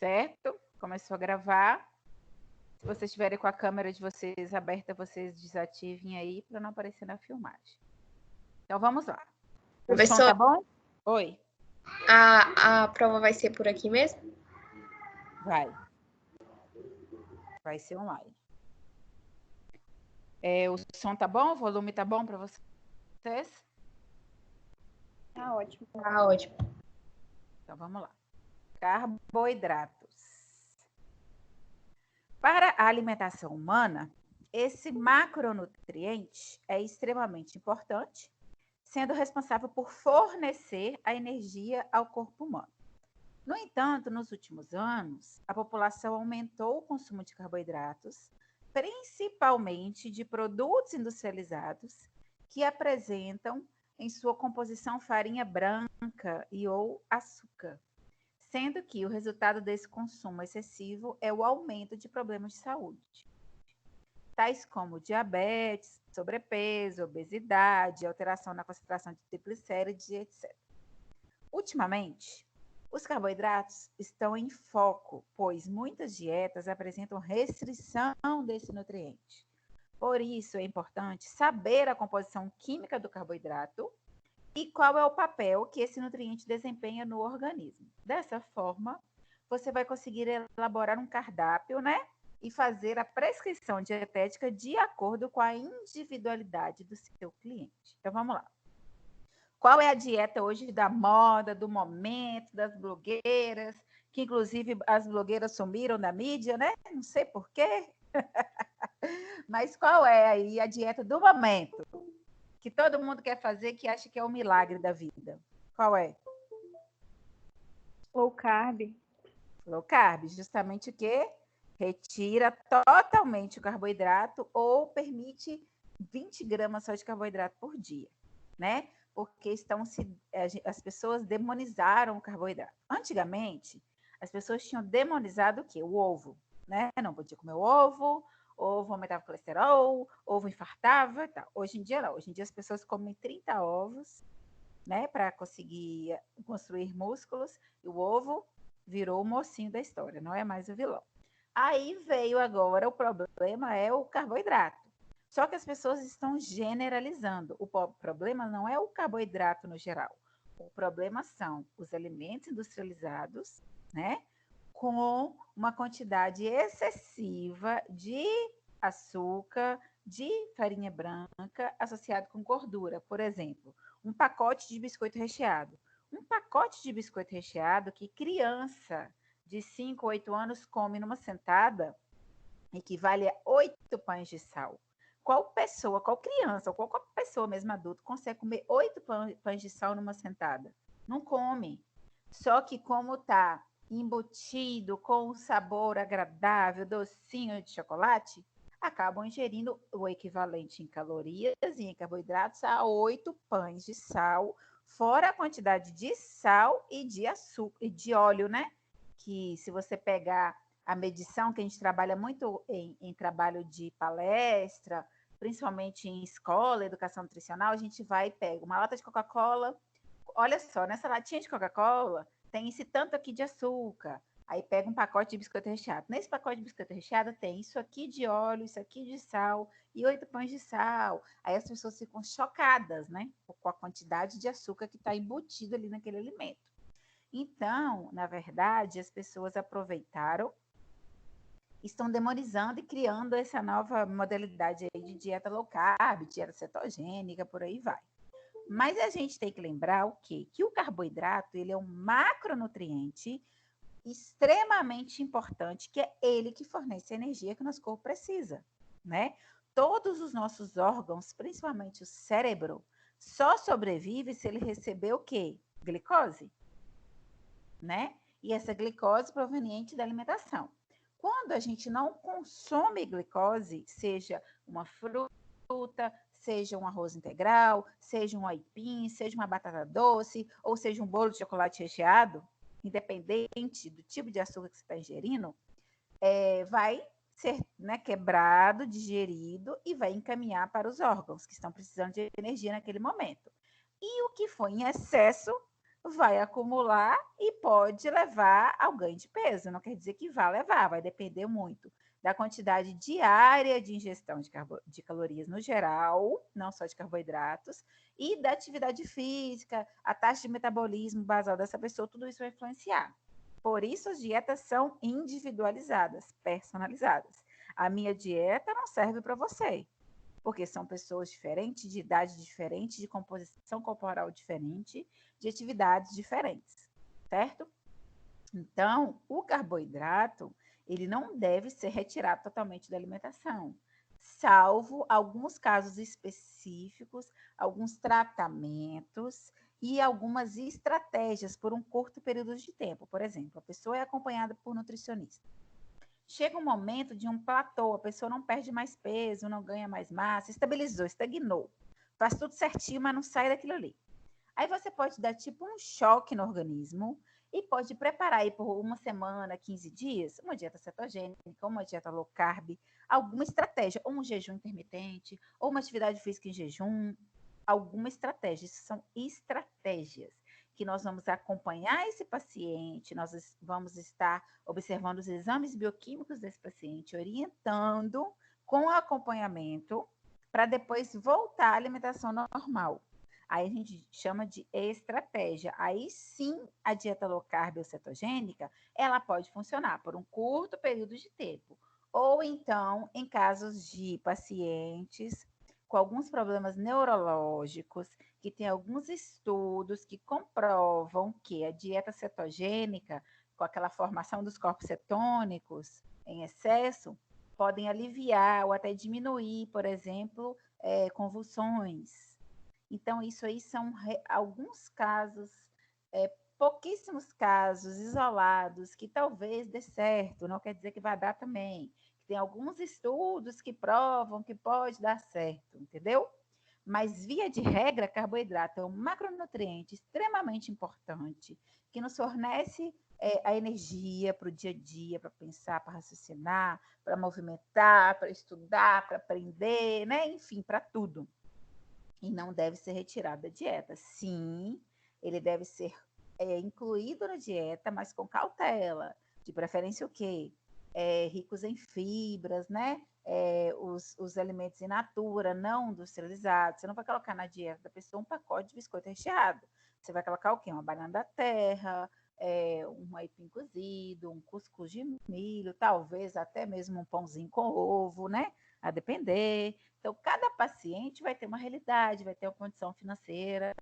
certo? Começou a gravar. Se vocês estiverem com a câmera de vocês aberta, vocês desativem aí para não aparecer na filmagem. Então, vamos lá. O som tá bom? Oi. A prova vai ser por aqui mesmo? Vai. Vai ser online. O som tá bom? O volume tá bom para vocês? Tá ótimo. Tá ótimo. Então, vamos lá. Carboidratos. Para a alimentação humana, esse macronutriente é extremamente importante, sendo responsável por fornecer a energia ao corpo humano. No entanto, nos últimos anos, a população aumentou o consumo de carboidratos, principalmente de produtos industrializados, que apresentam em sua composição farinha branca e ou açúcar, sendo que o resultado desse consumo excessivo é o aumento de problemas de saúde, tais como diabetes, sobrepeso, obesidade, alteração na concentração de triglicérides, etc. Ultimamente, os carboidratos estão em foco, pois muitas dietas apresentam restrição desse nutriente. Por isso, é importante saber a composição química do carboidrato e qual é o papel que esse nutriente desempenha no organismo. Dessa forma, você vai conseguir elaborar um cardápio, né? E fazer a prescrição dietética de acordo com a individualidade do seu cliente. Então, vamos lá. Qual é a dieta hoje da moda, do momento, das blogueiras? Que, inclusive, as blogueiras sumiram da mídia, né? Não sei por quê. Mas qual é aí a dieta do momento? Que todo mundo quer fazer, que acha que é o milagre da vida. Qual é? Low carb. Low carb, justamente o quê? Retira totalmente o carboidrato ou permite 20 gramas só de carboidrato por dia, né? Porque as pessoas demonizaram o carboidrato. Antigamente, as pessoas tinham demonizado o quê? O ovo, né? Não podia comer ovo aumentava o colesterol, ovo infartava e tal. Hoje em dia não. Hoje em dia as pessoas comem 30 ovos, né, para conseguir construir músculos, e o ovo virou o mocinho da história, não é mais o vilão. Aí veio agora, o problema é o carboidrato. Só que as pessoas estão generalizando. O problema não é o carboidrato no geral. O problema são os alimentos industrializados, né, com uma quantidade excessiva de açúcar, de farinha branca associado com gordura. Por exemplo, um pacote de biscoito recheado. Um pacote de biscoito recheado que criança de 5, 8 anos come numa sentada equivale a 8 pães de sal. Qual pessoa, qual criança, ou qual pessoa mesmo adulto consegue comer 8 pães de sal numa sentada? Não come. Só que como está embutido com um sabor agradável, docinho de chocolate, acabam ingerindo o equivalente em calorias e em carboidratos a 8 pães de sal, fora a quantidade de sal e de açúcar e de óleo, né? Que se você pegar a medição, que a gente trabalha muito em trabalho de palestra, principalmente em escola, educação nutricional, a gente vai e pega uma lata de Coca-Cola. Olha só, nessa latinha de Coca-Cola tem esse tanto aqui de açúcar. Aí pega um pacote de biscoito recheado. Nesse pacote de biscoito recheado tem isso aqui de óleo, isso aqui de sal e 8 pães de sal. Aí as pessoas ficam chocadas, né? Com a quantidade de açúcar que está embutido ali naquele alimento. Então, na verdade, as pessoas aproveitaram, estão demonizando e criando essa nova modalidade aí de dieta low carb, dieta cetogênica, por aí vai. Mas a gente tem que lembrar o quê? Que o carboidrato, ele é um macronutriente extremamente importante, que é ele que fornece a energia que o nosso corpo precisa, né? Todos os nossos órgãos, principalmente o cérebro, só sobrevive se ele receber o quê? Glicose, né? E essa glicose proveniente da alimentação. Quando a gente não consome glicose, seja uma fruta, seja um arroz integral, seja um aipim, seja uma batata doce, ou seja um bolo de chocolate recheado, independente do tipo de açúcar que você está ingerindo, vai ser, né, quebrado, digerido e vai encaminhar para os órgãos que estão precisando de energia naquele momento. E o que foi em excesso vai acumular e pode levar ao ganho de peso. Não quer dizer que vai levar, vai depender muito da quantidade diária de ingestão de calorias no geral, não só de carboidratos, e da atividade física, a taxa de metabolismo basal dessa pessoa, tudo isso vai influenciar. Por isso, as dietas são individualizadas, personalizadas. A minha dieta não serve para você, porque são pessoas diferentes, de idade diferente, de composição corporal diferente, de atividades diferentes, certo? Então, o carboidrato, ele não deve ser retirado totalmente da alimentação, salvo alguns casos específicos, alguns tratamentos e algumas estratégias por um curto período de tempo. Por exemplo, a pessoa é acompanhada por nutricionista. Chega um momento de um platô, a pessoa não perde mais peso, não ganha mais massa, estabilizou, estagnou. Faz tudo certinho, mas não sai daquilo ali. Aí você pode dar tipo um choque no organismo e pode preparar aí por uma semana, 15 dias, uma dieta cetogênica, uma dieta low carb, alguma estratégia, ou um jejum intermitente, ou uma atividade física em jejum, alguma estratégia. Isso são estratégias que nós vamos acompanhar esse paciente, nós vamos estar observando os exames bioquímicos desse paciente, orientando com acompanhamento para depois voltar à alimentação normal. Aí a gente chama de estratégia. Aí sim, a dieta low carb ou cetogênica, ela pode funcionar por um curto período de tempo. Ou então, em casos de pacientes com alguns problemas neurológicos, que tem alguns estudos que comprovam que a dieta cetogênica, com aquela formação dos corpos cetônicos em excesso, podem aliviar ou até diminuir, por exemplo, convulsões. Então, isso aí são alguns casos, pouquíssimos casos isolados, que talvez dê certo, não quer dizer que vai dar também. Tem alguns estudos que provam que pode dar certo, entendeu? Mas, via de regra, carboidrato é um macronutriente extremamente importante, que nos fornece a energia para o dia a dia, para pensar, para raciocinar, para movimentar, para estudar, para aprender, né? Enfim, para tudo. E não deve ser retirado da dieta. Sim, ele deve ser incluído na dieta, mas com cautela. De preferência o quê? Ricos em fibras, né? Os alimentos in natura, não industrializados. Você não vai colocar na dieta da pessoa um pacote de biscoito recheado. Você vai colocar o quê? Uma banana da terra, um aipim cozido, um cuscuz de milho, talvez até mesmo um pãozinho com ovo, né? A depender. Então, cada paciente vai ter uma realidade, vai ter uma condição financeira,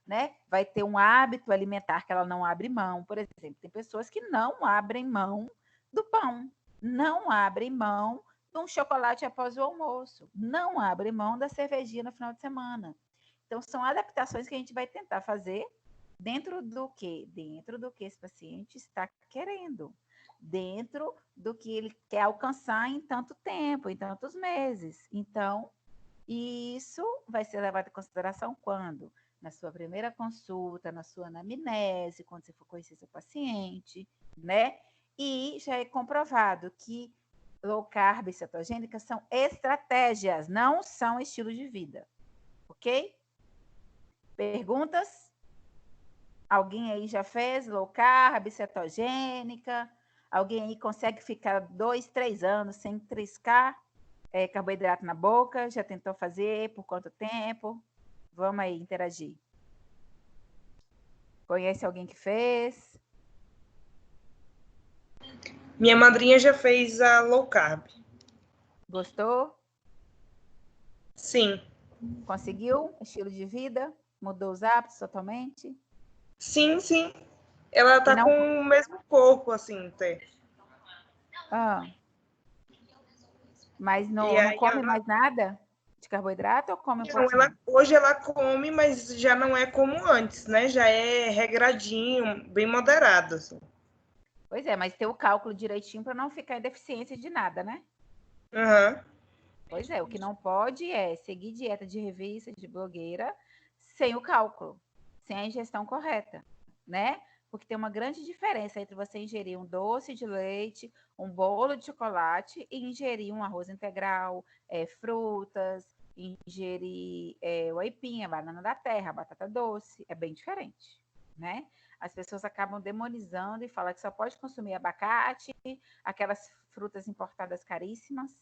né? Vai ter um hábito alimentar que ela não abre mão. Por exemplo, tem pessoas que não abrem mão do pão, não abrem mão de um chocolate após o almoço, não abrem mão da cervejinha no final de semana. Então, são adaptações que a gente vai tentar fazer dentro do quê? Dentro do que esse paciente está querendo, dentro do que ele quer alcançar em tanto tempo, em tantos meses. Então, isso vai ser levado em consideração quando? Na sua primeira consulta, na sua anamnese, quando você for conhecer seu paciente, né? E já é comprovado que low carb e cetogênica são estratégias, não são estilo de vida. Ok? Perguntas? Alguém aí já fez low carb, cetogênica? Alguém aí consegue ficar 2, 3 anos sem triscar carboidrato na boca? Já tentou fazer? Por quanto tempo? Vamos aí interagir. Conhece alguém que fez? Minha madrinha já fez a low carb. Gostou? Sim. Conseguiu? Estilo de vida? Mudou os hábitos totalmente? Sim, sim. Ela tá não... com o mesmo corpo, assim, até. Mas não come mais nada de carboidrato ou come um pouquinho? Hoje ela come, mas já não é como antes, né? Já é regradinho, bem moderado, assim. Pois é, mas ter o cálculo direitinho para não ficar em deficiência de nada, né? Uhum. Pois é, o que não pode é seguir dieta de revista, de blogueira, sem o cálculo, sem a ingestão correta, né? Porque tem uma grande diferença entre você ingerir um doce de leite, um bolo de chocolate e ingerir um arroz integral, frutas, ingerir o aipim, a banana da terra, a batata doce. É bem diferente. né? As pessoas acabam demonizando e falam que só pode consumir abacate, aquelas frutas importadas caríssimas,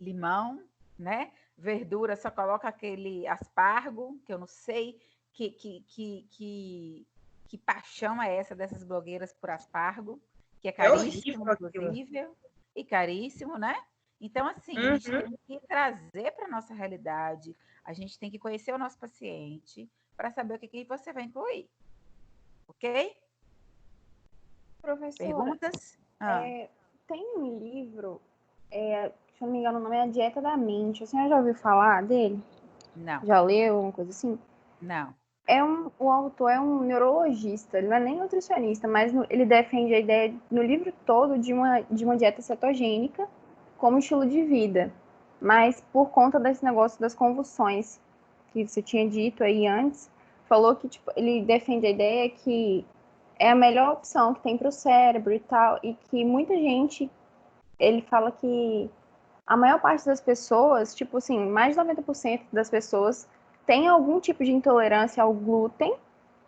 limão, né? Verdura, só coloca aquele aspargo, que eu não sei que paixão é essa dessas blogueiras por aspargo, que é É horrível caríssimo, aquilo. inclusive, e caríssimo, né? Então, assim, a gente tem que trazer para a nossa realidade, a gente tem que conhecer o nosso paciente para saber o que você vai incluir, ok? Professora, Perguntas? tem um livro, se eu não me engano, o nome é A Dieta da Mente. A senhora já ouviu falar dele? Não, Já leu, uma coisa assim? não. O autor é um neurologista, ele não é nem nutricionista, mas ele defende a ideia no livro todo de uma dieta cetogênica como estilo de vida. Mas por conta desse negócio das convulsões que você tinha dito aí antes, falou que tipo, ele defende a ideia que é a melhor opção que tem para o cérebro e tal, e que muita gente, ele fala que a maior parte das pessoas, tipo assim, mais de 90% das pessoas tem algum tipo de intolerância ao glúten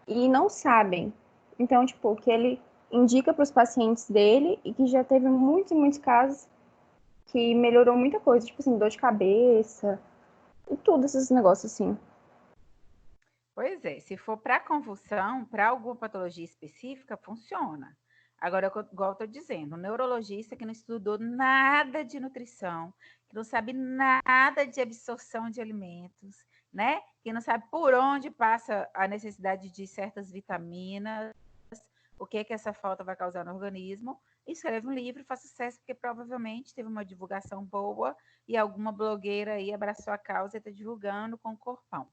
e não sabem. Então, tipo, o que ele indica para os pacientes dele e que já teve muitos e muitos casos que melhorou muita coisa, tipo assim, dor de cabeça e tudo esses negócios assim. Pois é, se for para convulsão, para alguma patologia específica, funciona. Agora, igual eu estou dizendo, um neurologista que não estudou nada de nutrição, que não sabe nada de absorção de alimentos, né? Que não sabe por onde passa a necessidade de certas vitaminas, o que essa falta vai causar no organismo, escreve um livro e faz sucesso, porque provavelmente teve uma divulgação boa e alguma blogueira aí abraçou a causa e está divulgando com o corpão.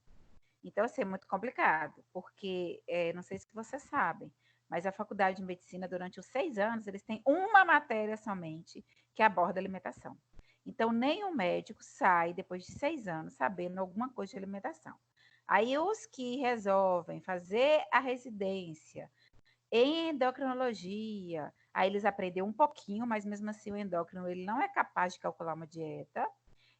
Então, assim, é muito complicado, porque, não sei se vocês sabem, mas a faculdade de medicina, durante os 6 anos, eles têm uma matéria somente que aborda alimentação. Então, nenhum médico sai, depois de 6 anos, sabendo alguma coisa de alimentação. Aí, os que resolvem fazer a residência em endocrinologia, aí eles aprendem um pouquinho, mas mesmo assim o endócrino ele não é capaz de calcular uma dieta.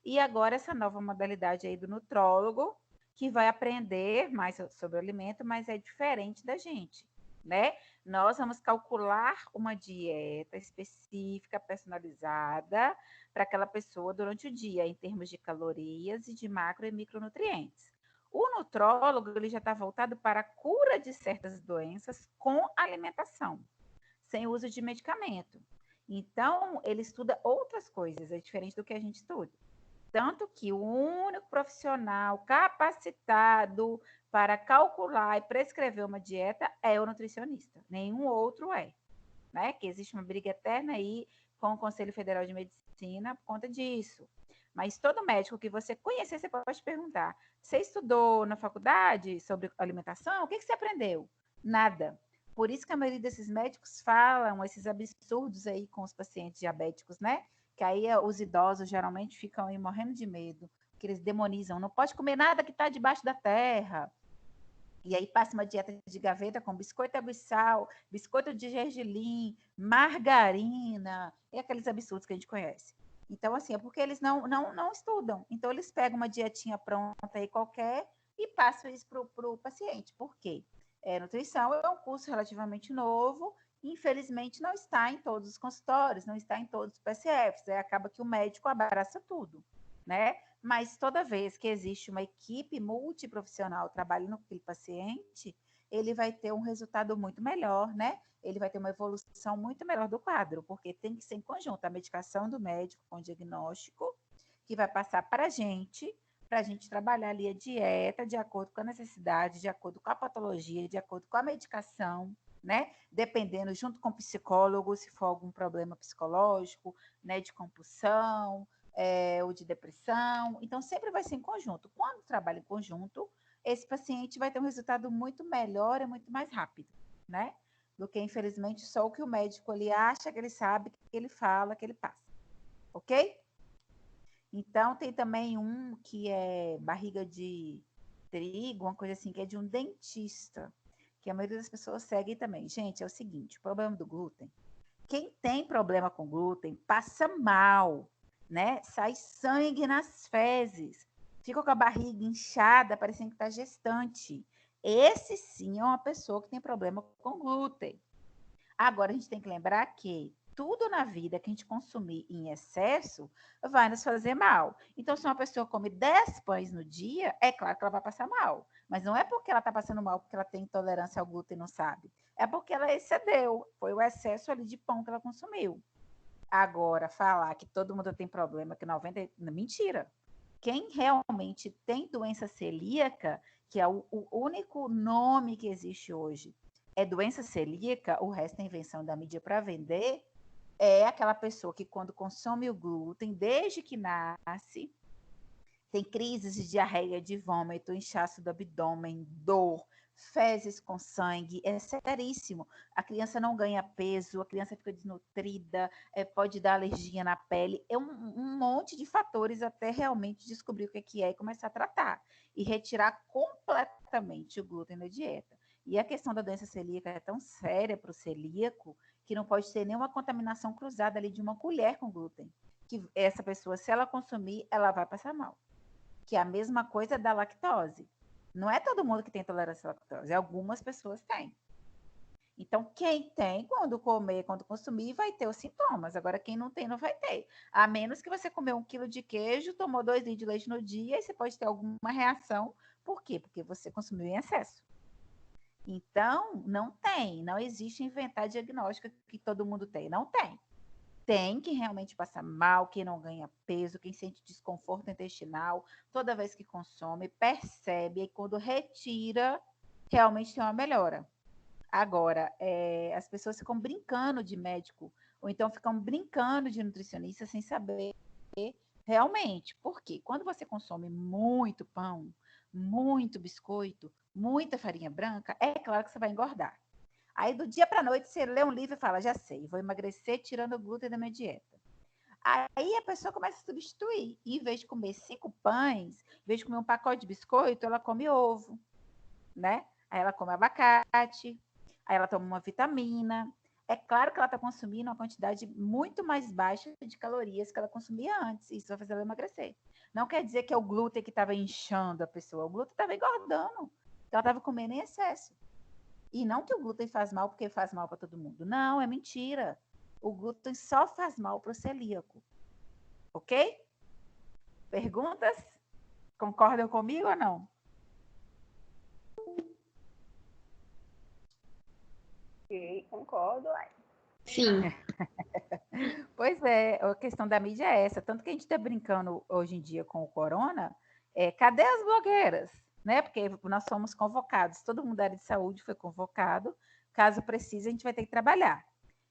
E agora essa nova modalidade aí do nutrólogo, que vai aprender mais sobre o alimento, mas é diferente da gente, né? Nós vamos calcular uma dieta específica, personalizada para aquela pessoa durante o dia, em termos de calorias e de macro e micronutrientes. O nutrólogo ele já está voltado para a cura de certas doenças com alimentação, sem uso de medicamento. Então, ele estuda outras coisas, é diferente do que a gente estuda. Tanto que o único profissional capacitado para calcular e prescrever uma dieta é o nutricionista. Nenhum outro é. Né? Que existe uma briga eterna aí com o Conselho Federal de Medicina por conta disso. Mas todo médico que você conhecer, você pode perguntar: você estudou na faculdade sobre alimentação? O que você aprendeu? Nada. Por isso que a maioria desses médicos falam esses absurdos aí com os pacientes diabéticos, né? Que aí os idosos geralmente ficam aí morrendo de medo, que eles demonizam. Não pode comer nada que está debaixo da terra. E aí passa uma dieta de gaveta com biscoito água e sal, biscoito de gergelim, margarina, e aqueles absurdos que a gente conhece. Então, assim, é porque eles não estudam. Então, eles pegam uma dietinha pronta aí qualquer e passam isso para o paciente. Por quê? Nutrição é um curso relativamente novo, e infelizmente não está em todos os consultórios, não está em todos os PCFs. Aí acaba que o médico abraça tudo, né? Mas toda vez que existe uma equipe multiprofissional trabalhando com aquele paciente, ele vai ter um resultado muito melhor, né? Ele vai ter uma evolução muito melhor do quadro, porque tem que ser em conjunto a medicação do médico com o diagnóstico, que vai passar para a gente trabalhar ali a dieta de acordo com a necessidade, de acordo com a patologia, de acordo com a medicação, né? Dependendo, junto com o psicólogo, se for algum problema psicológico, né? De compulsão, ou de depressão. Então, sempre vai ser em conjunto. Quando trabalha em conjunto, esse paciente vai ter um resultado muito melhor e muito mais rápido, né? Do que, infelizmente, só o que o médico ali acha que ele sabe, que ele fala, que ele passa. Ok? Então, tem também um que é barriga de trigo, uma coisa assim, que é de um dentista, que a maioria das pessoas segue também. Gente, é o seguinte, o problema do glúten, quem tem problema com glúten passa mal, né? Sai sangue nas fezes, fica com a barriga inchada, parecendo que está gestante. Esse sim é uma pessoa que tem problema com glúten. Agora, a gente tem que lembrar que tudo na vida que a gente consumir em excesso vai nos fazer mal. Então, se uma pessoa come 10 pães no dia, é claro que ela vai passar mal. Mas não é porque ela está passando mal porque ela tem intolerância ao glúten e não sabe. É porque ela excedeu. Foi o excesso ali de pão que ela consumiu. Agora, falar que todo mundo tem problema, que 90... Mentira. Quem realmente tem doença celíaca, que é o único nome que existe hoje, é doença celíaca, o resto é invenção da mídia para vender, é aquela pessoa que quando consome o glúten, desde que nasce, tem crises de diarreia, de vômito, inchaço do abdômen, dor, fezes com sangue, é seríssimo. A criança não ganha peso, a criança fica desnutrida, pode dar alergia na pele, é um monte de fatores até realmente descobrir o que é e começar a tratar. E retirar completamente o glúten da dieta. E a questão da doença celíaca é tão séria para o celíaco que não pode ter nenhuma contaminação cruzada ali de uma colher com glúten. Que essa pessoa, se ela consumir, ela vai passar mal. Que é a mesma coisa da lactose. Não é todo mundo que tem intolerância à lactose, algumas pessoas têm. Então, quem tem, quando comer, quando consumir, vai ter os sintomas. Agora, quem não tem, não vai ter. A menos que você comeu 1 quilo de queijo, tomou 2 litros de leite no dia, e você pode ter alguma reação. Por quê? Porque você consumiu em excesso. Então, não existe inventar diagnóstico que todo mundo tem. Não tem. Tem que realmente passar mal, quem não ganha peso, quem sente desconforto intestinal, toda vez que consome, percebe, e quando retira, realmente tem uma melhora. Agora, as pessoas ficam brincando de médico, ou então ficam brincando de nutricionista sem saber realmente. Por quê? Quando você consome muito pão, muito biscoito, muita farinha branca, é claro que você vai engordar. Aí, do dia para a noite, você lê um livro e fala, já sei, vou emagrecer tirando o glúten da minha dieta. Aí a pessoa começa a substituir. E, em vez de comer 5 pães, em vez de comer um pacote de biscoito, ela come ovo, né? Aí ela come abacate, aí ela toma uma vitamina. É claro que ela está consumindo uma quantidade muito mais baixa de calorias que ela consumia antes. Isso vai fazer ela emagrecer. Não quer dizer que é o glúten que estava inchando a pessoa. O glúten estava engordando. Ela estava comendo em excesso. E não que o glúten faz mal porque faz mal para todo mundo. Não, é mentira. O glúten só faz mal para o celíaco. Ok? Perguntas? Concordam comigo ou não? Ok, concordo. Sim. Pois é, a questão da mídia é essa. Tanto que a gente está brincando hoje em dia com o corona, cadê as blogueiras? Né? Porque nós somos convocados, todo mundo da área de saúde foi convocado. Caso precise, a gente vai ter que trabalhar.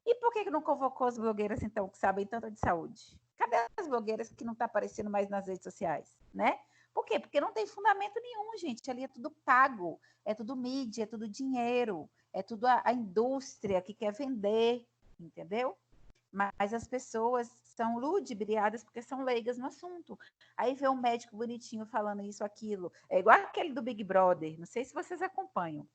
E por que não convocou as blogueiras, então, que sabem tanto de saúde? Cadê as blogueiras que não estão aparecendo mais nas redes sociais, né? Por quê? Porque não tem fundamento nenhum, gente. Ali é tudo pago, é tudo mídia, é tudo dinheiro, é tudo a indústria que quer vender, entendeu? Mas as pessoas são ludibriadas porque são leigas no assunto. Aí vê um médico bonitinho falando isso, aquilo. É igual aquele do Big Brother, não sei se vocês acompanham.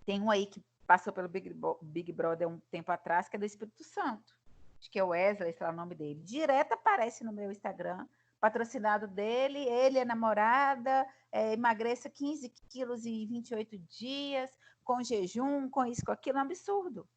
Tem um aí que passou pelo Big Brother um tempo atrás, que é do Espírito Santo. Acho que é o Wesley, esse é o nome dele. Direto aparece no meu Instagram, patrocinado dele, ele é namorada, emagreça 15 quilos em 28 dias, com jejum, com isso, com aquilo, é um absurdo.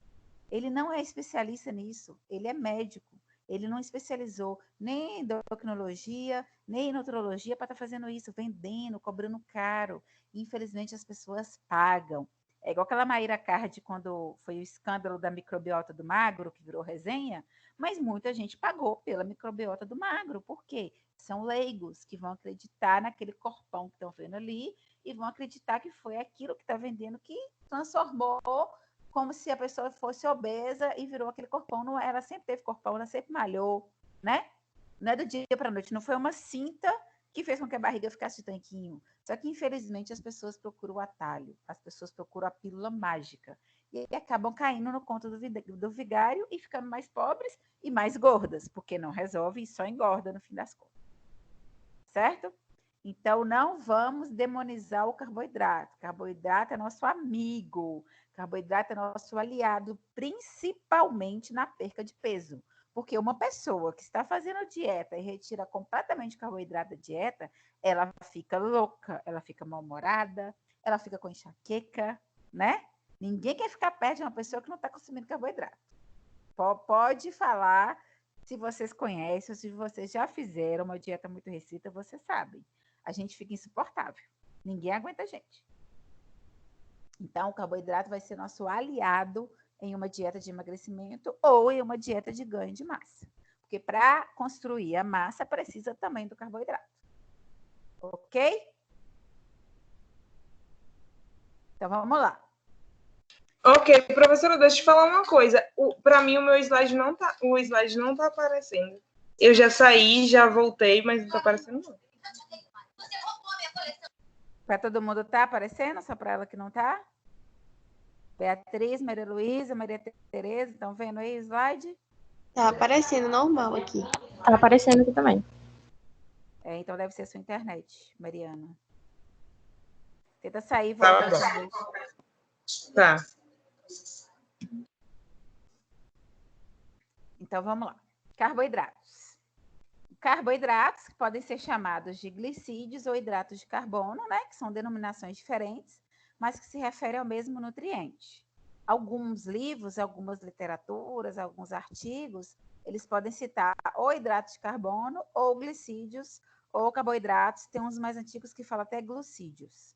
Ele não é especialista nisso, ele é médico. Ele não especializou nem em endocrinologia, nem em nutrologia para estar fazendo isso, vendendo, cobrando caro. Infelizmente, as pessoas pagam. É igual aquela Maíra Card, quando foi o escândalo da microbiota do magro, que virou resenha, mas muita gente pagou pela microbiota do magro. Por quê? São leigos que vão acreditar naquele corpão que estão vendo ali e vão acreditar que foi aquilo que está vendendo que transformou como se a pessoa fosse obesa e virou aquele corpão. Não, ela sempre teve corpão, ela sempre malhou, né? Não é do dia para a noite, não foi uma cinta que fez com que a barriga ficasse de tanquinho. Só que, infelizmente, as pessoas procuram o atalho, as pessoas procuram a pílula mágica e acabam caindo no conto do vigário e ficando mais pobres e mais gordas, porque não resolve e só engorda no fim das contas. Certo? Então, não vamos demonizar o carboidrato. Carboidrato é nosso amigo. Carboidrato é nosso aliado, principalmente na perca de peso. Porque uma pessoa que está fazendo dieta e retira completamente o carboidrato da dieta, ela fica louca, ela fica mal-humorada, ela fica com enxaqueca, né? Ninguém quer ficar perto de uma pessoa que não está consumindo carboidrato. Pode falar se vocês conhecem ou se vocês já fizeram uma dieta muito restrita, vocês sabem. A gente fica insuportável. Ninguém aguenta a gente. Então, o carboidrato vai ser nosso aliado em uma dieta de emagrecimento ou em uma dieta de ganho de massa. Porque para construir a massa, precisa também do carboidrato. Ok? Então, vamos lá. Ok, professora, deixa eu te falar uma coisa. Para mim, o slide não tá aparecendo. Eu já saí, já voltei, mas não tá aparecendo não. Para todo mundo tá aparecendo, só para ela que não tá? Beatriz, Maria Luísa, Maria Tereza, estão vendo aí o slide? Tá aparecendo normal aqui. Tá aparecendo aqui também. Então deve ser sua internet, Mariana. Tenta sair e voltar outra vez. Tá. Então vamos lá. Carboidratos. Carboidratos podem ser chamados de glicídios ou hidratos de carbono, né? Que são denominações diferentes, mas que se referem ao mesmo nutriente. Alguns livros, algumas literaturas, alguns artigos, eles podem citar ou hidratos de carbono, ou glicídios, ou carboidratos. Tem uns mais antigos que falam até glucídios.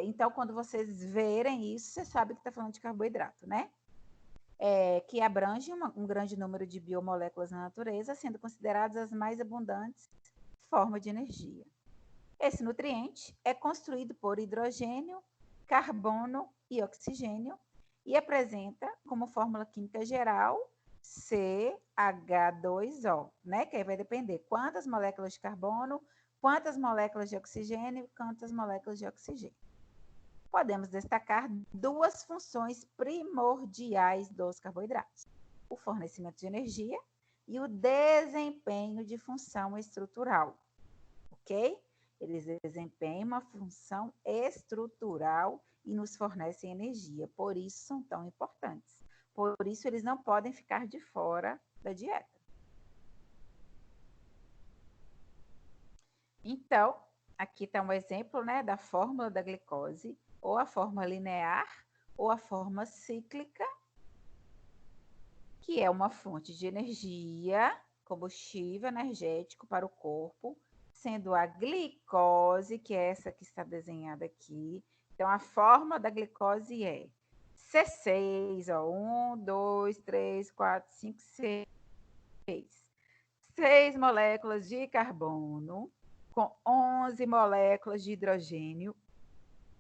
Então, quando vocês verem isso, você sabe que está falando de carboidrato, né? Que abrange um grande número de biomoléculas na natureza, sendo consideradas as mais abundantes formas de energia. Esse nutriente é construído por hidrogênio, carbono e oxigênio e apresenta como fórmula química geral CH2O, né? Que aí vai depender quantas moléculas de carbono, quantas moléculas de oxigênio, quantas moléculas de oxigênio. Podemos destacar duas funções primordiais dos carboidratos: o fornecimento de energia e o desempenho de função estrutural, ok? Eles desempenham uma função estrutural e nos fornecem energia, por isso são tão importantes. Por isso eles não podem ficar de fora da dieta. Então, aqui está um exemplo, né, da fórmula da glicose, ou a forma linear, ou a forma cíclica, que é uma fonte de energia, combustível energético para o corpo, sendo a glicose, que é essa que está desenhada aqui. Então, a forma da glicose é C6, ó, 1, 2, 3, 4, 5, 6. 6 moléculas de carbono com 11 moléculas de hidrogênio,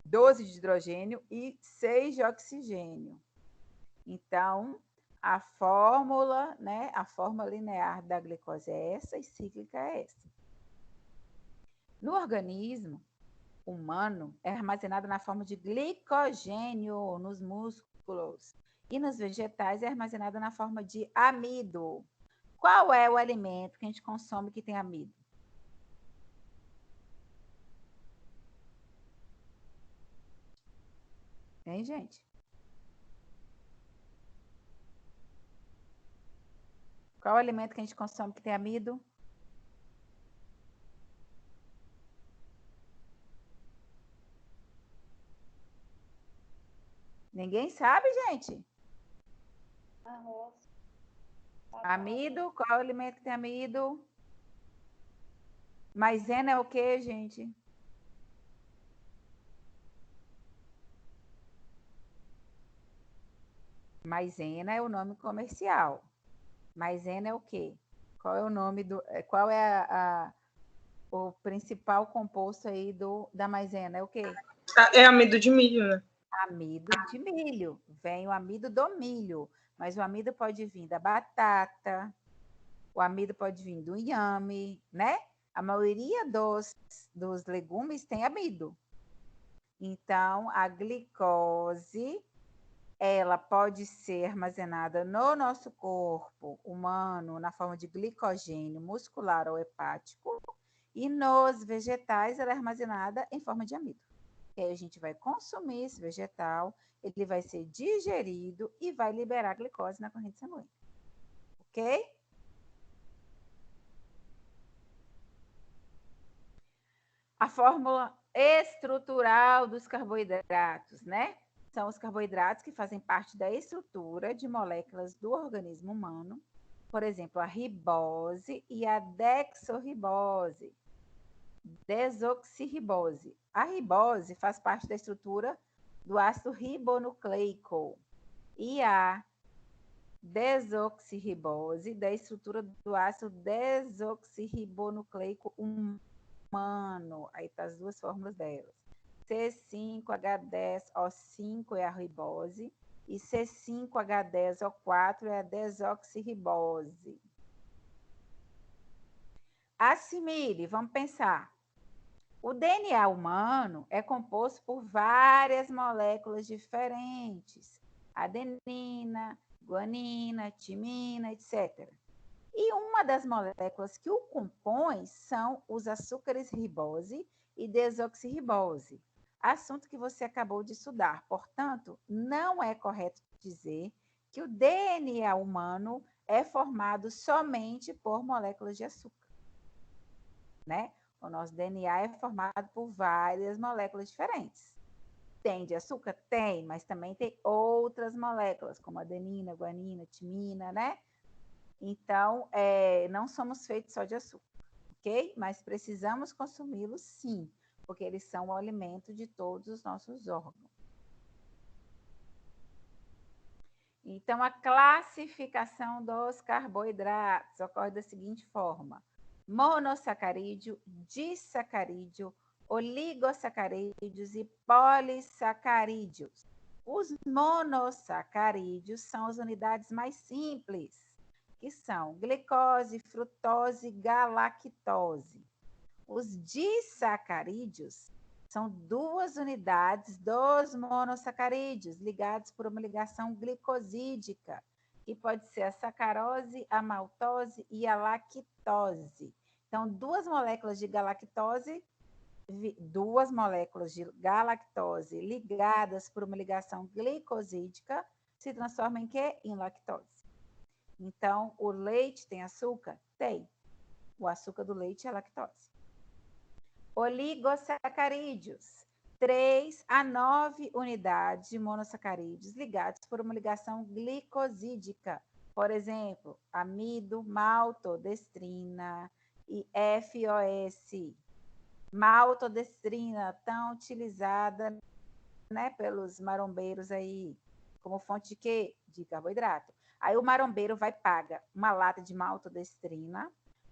12 de hidrogênio e 6 de oxigênio. Então, a fórmula, né, a forma linear da glicose é essa e cíclica é essa. No organismo humano, é armazenado na forma de glicogênio nos músculos e nos vegetais é armazenado na forma de amido. Qual é o alimento que a gente consome que tem amido? Hein, gente? Qual é o alimento que a gente consome que tem amido? Ninguém sabe, gente? Arroz. Amido, qual é o alimento que tem amido? Maisena é o quê, gente? Maisena é o nome comercial. Maisena é o quê? Qual é o nome do... Qual é o principal composto aí da maisena? É o quê? É amido de milho, né? Amido de milho. Vem o amido do milho. Mas o amido pode vir da batata, o amido pode vir do inhame, né? A maioria dos legumes tem amido. Então, a glicose, ela pode ser armazenada no nosso corpo humano na forma de glicogênio muscular ou hepático, e nos vegetais ela é armazenada em forma de amido. E aí a gente vai consumir esse vegetal, ele vai ser digerido e vai liberar glicose na corrente sanguínea. Ok? A fórmula estrutural dos carboidratos, né? São os carboidratos que fazem parte da estrutura de moléculas do organismo humano. Por exemplo, a ribose e a desoxirribose. Desoxirribose. A ribose faz parte da estrutura do ácido ribonucleico. E a desoxirribose da estrutura do ácido desoxirribonucleico humano. Aí tá as duas fórmulas delas. C5H10O5 é a ribose e C5H10O4 é a desoxirribose. Assimile, vamos pensar. O DNA humano é composto por várias moléculas diferentes. Adenina, guanina, timina, etc. E uma das moléculas que o compõe são os açúcares ribose e desoxirribose. Assunto que você acabou de estudar. Portanto, não é correto dizer que o DNA humano é formado somente por moléculas de açúcar, né? O nosso DNA é formado por várias moléculas diferentes. Tem de açúcar? Tem, mas também tem outras moléculas, como adenina, guanina, timina, né? Então, não somos feitos só de açúcar, ok? Mas precisamos consumi-los sim, porque eles são o alimento de todos os nossos órgãos. Então, a classificação dos carboidratos ocorre da seguinte forma: monossacarídeo, disacarídeo, oligosacarídeos e polissacarídeos. Os monossacarídeos são as unidades mais simples, que são glicose, frutose, galactose. Os disacarídeos são duas unidades dos monossacarídeos, ligados por uma ligação glicosídica, que pode ser a sacarose, a maltose e a lactose. Então, duas moléculas de galactose ligadas por uma ligação glicosídica se transformam em quê? Em lactose. Então, o leite tem açúcar? Tem. O açúcar do leite é lactose. Oligosacarídeos, 3 a 9 unidades de monossacarídeos ligados por uma ligação glicosídica. Por exemplo, amido, maltodestrina e FOS. Maltodestrina, tão utilizada, né, pelos marombeiros aí, como fonte de quê? De carboidrato. Aí o marombeiro vai paga uma lata de maltodestrina,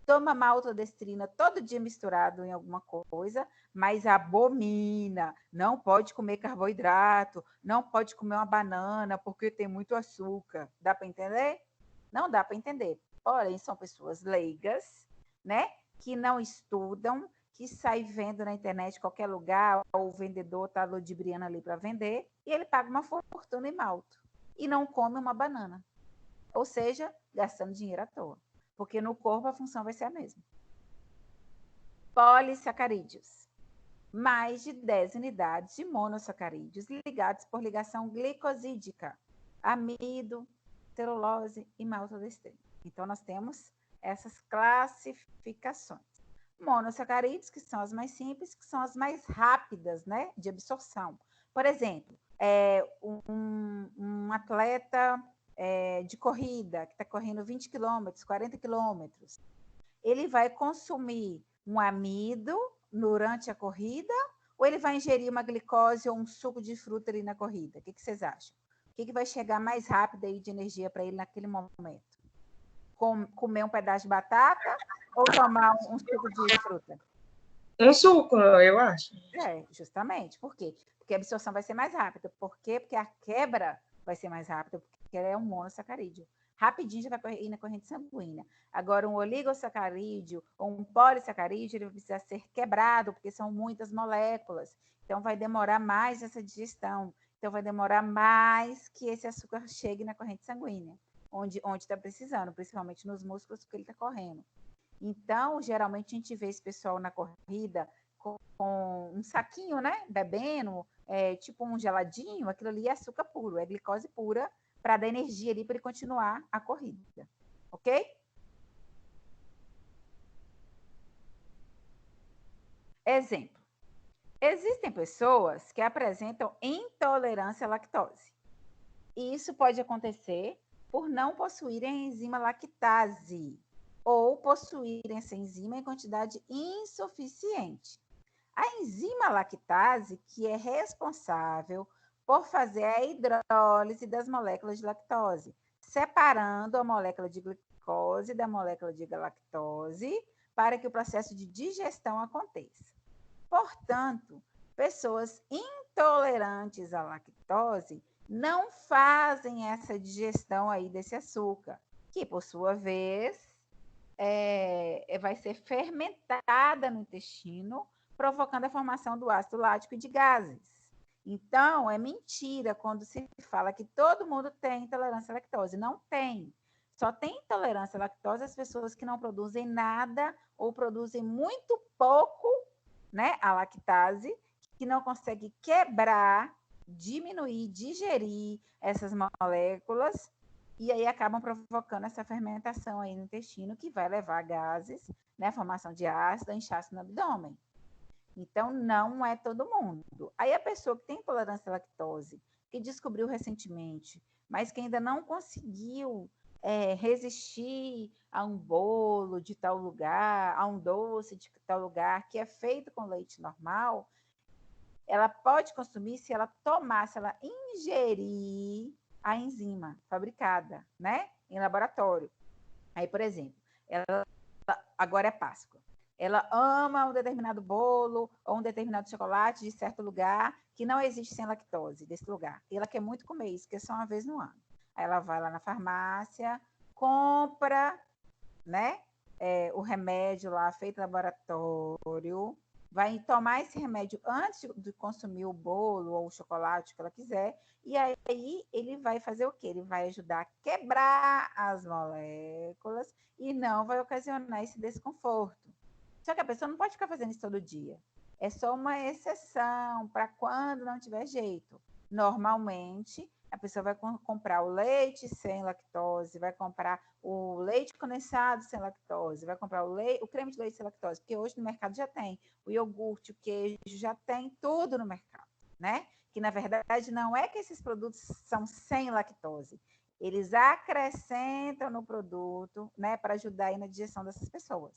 toma maltodestrina todo dia misturado em alguma coisa, mas abomina, não pode comer carboidrato, não pode comer uma banana porque tem muito açúcar. Dá para entender? Não dá para entender. Porém, são pessoas leigas, né, que não estudam, que sai vendo na internet, qualquer lugar, o vendedor está ludibriando ali para vender, e ele paga uma fortuna em malto e não come uma banana. Ou seja, gastando dinheiro à toa. Porque no corpo a função vai ser a mesma. Polissacarídeos. Mais de 10 unidades de monossacarídeos ligados por ligação glicosídica. Amido, celulose e maltodestrina. Então, nós temos essas classificações. Monossacarídeos, que são as mais simples, que são as mais rápidas, né, de absorção. Por exemplo, um atleta de corrida, que está correndo 20 quilômetros, 40 quilômetros, ele vai consumir um amido durante a corrida ou ele vai ingerir uma glicose ou um suco de fruta ali na corrida? O que vocês acham? O que vai chegar mais rápido aí de energia para ele naquele momento? Comer um pedaço de batata ou tomar um suco de fruta? Um suco, eu acho. Justamente. Por quê? Porque a absorção vai ser mais rápida. Por quê? Porque a quebra vai ser mais rápida, porque ela é um monossacarídeo. Rapidinho já vai ir na corrente sanguínea. Agora, um oligosacarídeo ou um polissacarídeo, ele vai precisar ser quebrado, porque são muitas moléculas. Então, vai demorar mais essa digestão. Então, vai demorar mais que esse açúcar chegue na corrente sanguínea, onde está precisando, principalmente nos músculos, porque ele está correndo. Então, geralmente, a gente vê esse pessoal na corrida com um saquinho, né? Bebendo, tipo um geladinho, aquilo ali é açúcar puro, é glicose pura, para dar energia ali para ele continuar a corrida. Ok? Exemplo. Existem pessoas que apresentam intolerância à lactose. E isso pode acontecer por não possuírem a enzima lactase ou possuírem essa enzima em quantidade insuficiente. A enzima lactase, que é responsável por fazer a hidrólise das moléculas de lactose, separando a molécula de glicose da molécula de galactose para que o processo de digestão aconteça. Portanto, pessoas intolerantes à lactose não fazem essa digestão aí desse açúcar, que por sua vez vai ser fermentada no intestino, provocando a formação do ácido lático e de gases. Então, é mentira quando se fala que todo mundo tem intolerância à lactose. Não tem. Só tem intolerância à lactose as pessoas que não produzem nada ou produzem muito pouco, né, a lactase, que não consegue quebrar, diminuir, digerir essas moléculas e aí acabam provocando essa fermentação aí no intestino que vai levar a gases, né, formação de ácido, inchaço no abdômen. Então, não é todo mundo. Aí a pessoa que tem intolerância à lactose, que descobriu recentemente, mas que ainda não conseguiu resistir a um bolo de tal lugar, a um doce de tal lugar, que é feito com leite normal, ela pode consumir se ela tomar, se ela ingerir a enzima fabricada, né, em laboratório. Aí, por exemplo, agora é Páscoa. Ela ama um determinado bolo ou um determinado chocolate de certo lugar que não existe sem lactose desse lugar. E ela quer muito comer isso, que é só uma vez no ano. Aí ela vai lá na farmácia, compra, né, o remédio lá feito em laboratório, vai tomar esse remédio antes de consumir o bolo ou o chocolate que ela quiser, e aí ele vai fazer o quê? Ele vai ajudar a quebrar as moléculas e não vai ocasionar esse desconforto. Só que a pessoa não pode ficar fazendo isso todo dia. É só uma exceção para quando não tiver jeito. Normalmente, a pessoa vai comprar o leite sem lactose, vai comprar o leite condensado sem lactose, vai comprar o creme de leite sem lactose, porque hoje no mercado já tem o iogurte, o queijo, já tem tudo no mercado, né? Que na verdade não é que esses produtos são sem lactose, eles acrescentam no produto, né, para ajudar aí na digestão dessas pessoas.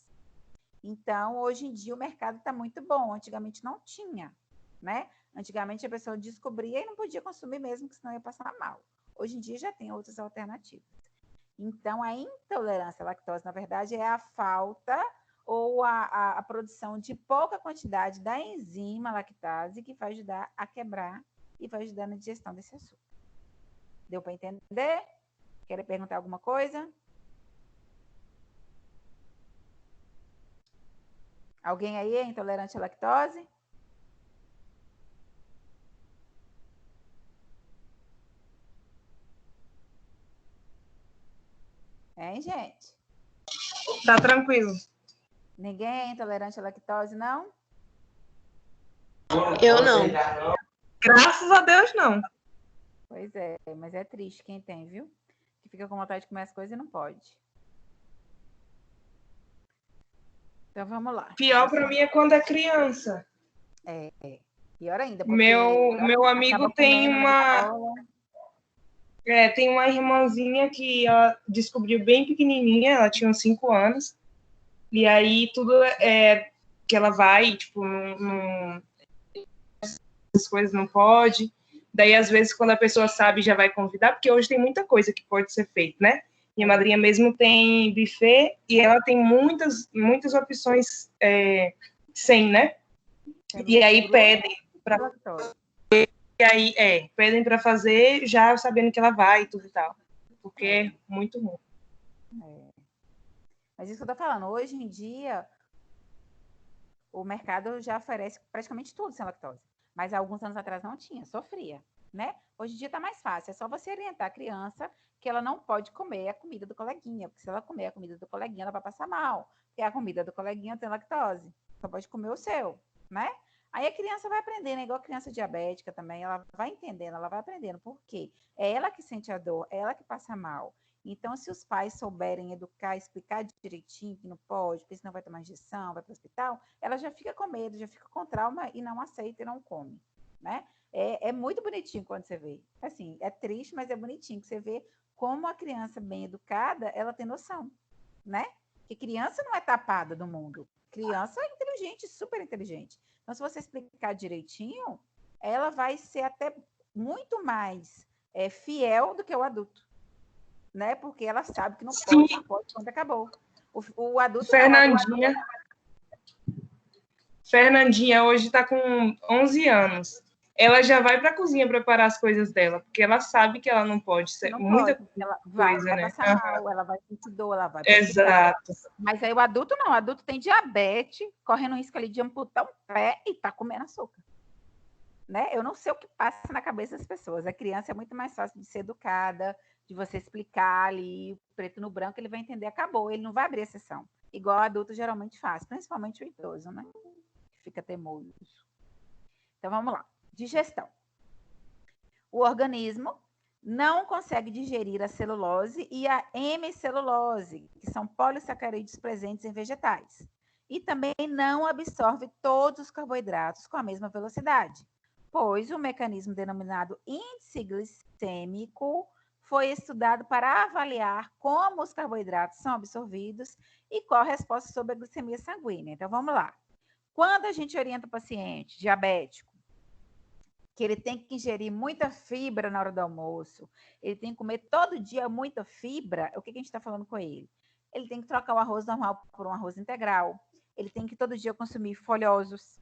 Então, hoje em dia o mercado está muito bom, antigamente não tinha, né? Antigamente a pessoa descobria e não podia consumir mesmo, que senão ia passar mal. Hoje em dia já tem outras alternativas. Então, a intolerância à lactose, na verdade, é a falta ou a produção de pouca quantidade da enzima lactase que vai ajudar a quebrar e vai ajudar na digestão desse açúcar. Deu para entender? Quer perguntar alguma coisa? Alguém aí é intolerante à lactose? Hein, gente? Tá tranquilo. Ninguém é intolerante à lactose, não? Eu não. Graças a Deus, não. Pois é, mas é triste quem tem, viu? Que fica com vontade de comer as coisas e não pode. Então vamos lá. Pior para mim é quando é criança. Pior ainda, porque Meu amigo tem tem uma irmãzinha que ela descobriu bem pequenininha, ela tinha uns 5 anos, e aí tudo que ela vai, tipo, as coisas não pode, daí às vezes quando a pessoa sabe já vai convidar, porque hoje tem muita coisa que pode ser feita, né? Minha madrinha mesmo tem buffet e ela tem muitas opções sem, né? E aí pedem para pedem para fazer já sabendo que ela vai e tudo e tal, porque é muito ruim. Mas isso que eu tô falando, hoje em dia o mercado já oferece praticamente tudo sem lactose. Mas há alguns anos atrás não tinha, sofria, né? Hoje em dia tá mais fácil, é só você orientar a criança que ela não pode comer a comida do coleguinha, porque se ela comer a comida do coleguinha, ela vai passar mal, porque a comida do coleguinha tem lactose, só pode comer o seu, né? Aí a criança vai aprendendo, é igual a criança diabética também, ela vai entendendo, ela vai aprendendo, por quê? É ela que sente a dor, é ela que passa mal. Então, se os pais souberem educar, explicar direitinho que não pode, porque senão vai tomar injeção, vai para o hospital, ela já fica com medo, já fica com trauma e não aceita e não come, né? É muito bonitinho quando você vê. Assim, é triste, mas é bonitinho que você vê como a criança bem educada, ela tem noção, né? Que criança não é tapada do mundo. Criança é inteligente, super inteligente. Então, se você explicar direitinho, ela vai ser até muito mais fiel do que o adulto, né? Porque ela sabe que não Sim. pode, quando acabou. O adulto Fernandinha, Fernandinha hoje está com 11 anos. Ela já vai para a cozinha preparar as coisas dela, porque ela sabe que ela não pode ser não muita pode. Ela coisa, vai né? passar mal, ela vai sentir dor, ela vai para o hospital. Exato. Mas aí o adulto não, o adulto tem diabetes, correndo risco ali de amputar um pé e tá comendo açúcar. Né? Eu não sei o que passa na cabeça das pessoas. A criança é muito mais fácil de ser educada, de você explicar ali, preto no branco, ele vai entender, acabou, ele não vai abrir exceção. Igual o adulto geralmente faz, principalmente o idoso, né? Que fica teimoso. Então vamos lá. Digestão. O organismo não consegue digerir a celulose e a hemicelulose, que são polissacarídeos presentes em vegetais. E também não absorve todos os carboidratos com a mesma velocidade, pois o mecanismo denominado índice glicêmico foi estudado para avaliar como os carboidratos são absorvidos e qual a resposta sobre a glicemia sanguínea. Então, vamos lá. Quando a gente orienta o paciente diabético, que ele tem que ingerir muita fibra na hora do almoço, ele tem que comer todo dia muita fibra, o que a gente está falando com ele? Ele tem que trocar o arroz normal por um arroz integral, ele tem que todo dia consumir folhosos,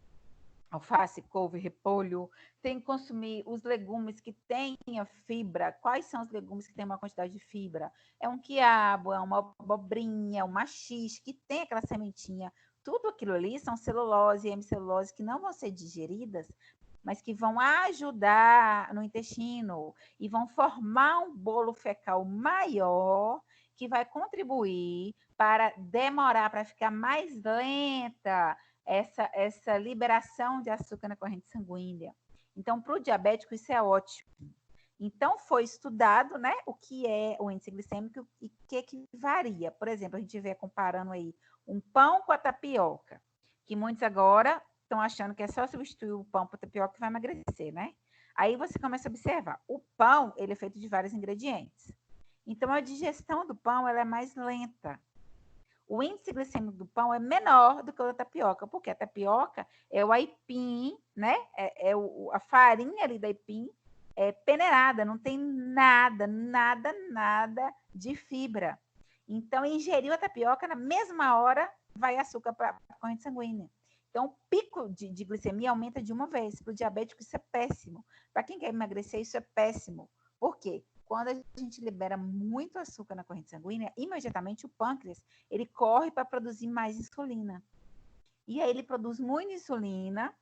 alface, couve, repolho, tem que consumir os legumes que tenham fibra. Quais são os legumes que têm uma quantidade de fibra? É um quiabo, é uma abobrinha, é um maxixe, que tem aquela sementinha. Tudo aquilo ali são celulose e hemicelulose que não vão ser digeridas, mas que vão ajudar no intestino e vão formar um bolo fecal maior que vai contribuir para demorar, para ficar mais lenta essa liberação de açúcar na corrente sanguínea. Então, para o diabético, isso é ótimo. Então, foi estudado, né, o que é o índice glicêmico e o que varia. Por exemplo, a gente vê comparando aí um pão com a tapioca, que muitos agora estão achando que é só substituir o pão por tapioca que vai emagrecer, né? Aí você começa a observar. O pão, ele é feito de vários ingredientes. Então, a digestão do pão, ela é mais lenta. O índice glicêmico do pão é menor do que o da tapioca, porque a tapioca é o aipim, né? A farinha ali da aipim peneirada, não tem nada de fibra. Então, ingeriu a tapioca, na mesma hora vai açúcar para a corrente sanguínea. Então, o pico de glicemia aumenta de uma vez. Para o diabético, isso é péssimo. Para quem quer emagrecer, isso é péssimo. Por quê? Quando a gente libera muito açúcar na corrente sanguínea, imediatamente o pâncreas, ele corre para produzir mais insulina. E aí ele produz muita insulina,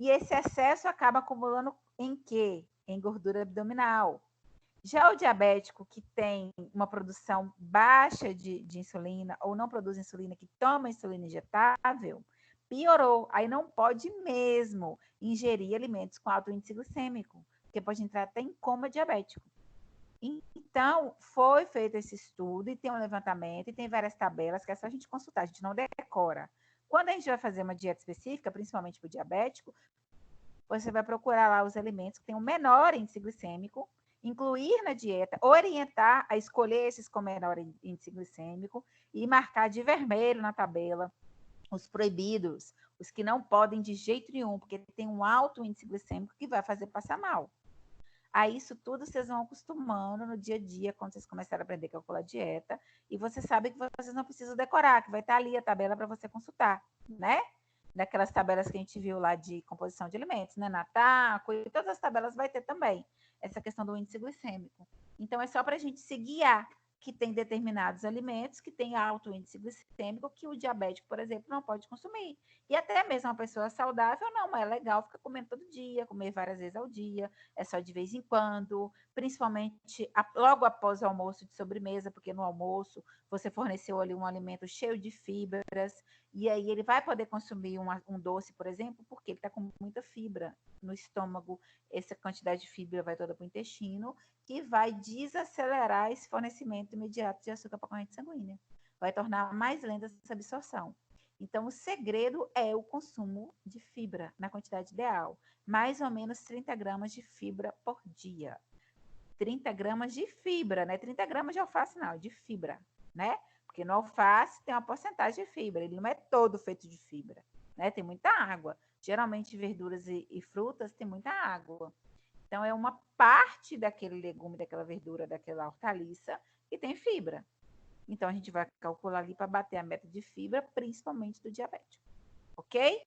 e esse excesso acaba acumulando em quê? Em gordura abdominal. Já o diabético que tem uma produção baixa de insulina, ou não produz insulina, que toma insulina injetável, piorou. Aí não pode mesmo ingerir alimentos com alto índice glicêmico, porque pode entrar até em coma diabético. Então, foi feito esse estudo e tem um levantamento e tem várias tabelas que é só a gente consultar, a gente não decora. Quando a gente vai fazer uma dieta específica, principalmente para o diabético, você vai procurar lá os alimentos que têm um menor índice glicêmico, incluir na dieta, orientar a escolher esses com menor índice glicêmico e marcar de vermelho na tabela os proibidos, os que não podem de jeito nenhum, porque tem um alto índice glicêmico que vai fazer passar mal. Aí isso tudo vocês vão acostumando no dia a dia, quando vocês começarem a aprender a calcular dieta, e você sabe que vocês não precisam decorar, que vai estar ali a tabela para você consultar, né? Daquelas tabelas que a gente viu lá de composição de alimentos, né? Nataco, e todas as tabelas vai ter também essa questão do índice glicêmico. Então, é só para a gente se guiar que tem determinados alimentos que têm alto índice glicêmico que o diabético, por exemplo, não pode consumir. E até mesmo uma pessoa saudável, não, é legal ficar comendo todo dia, comer várias vezes ao dia, é só de vez em quando, principalmente logo após o almoço de sobremesa, porque no almoço você forneceu ali um alimento cheio de fibras, e aí ele vai poder consumir um doce, por exemplo, porque ele está com muita fibra no estômago, essa quantidade de fibra vai toda para o intestino, que vai desacelerar esse fornecimento imediato de açúcar para a corrente sanguínea. Vai tornar mais lenta essa absorção. Então, o segredo é o consumo de fibra na quantidade ideal. Mais ou menos 30 gramas de fibra por dia. 30 gramas de fibra, né? 30 gramas de alface, não, de fibra, né? Porque no alface tem uma porcentagem de fibra, ele não é todo feito de fibra, né? Tem muita água. Geralmente, verduras e frutas tem muita água. Então, é uma parte daquele legume, daquela verdura, daquela hortaliça que tem fibra. Então, a gente vai calcular ali para bater a meta de fibra, principalmente do diabético. Ok?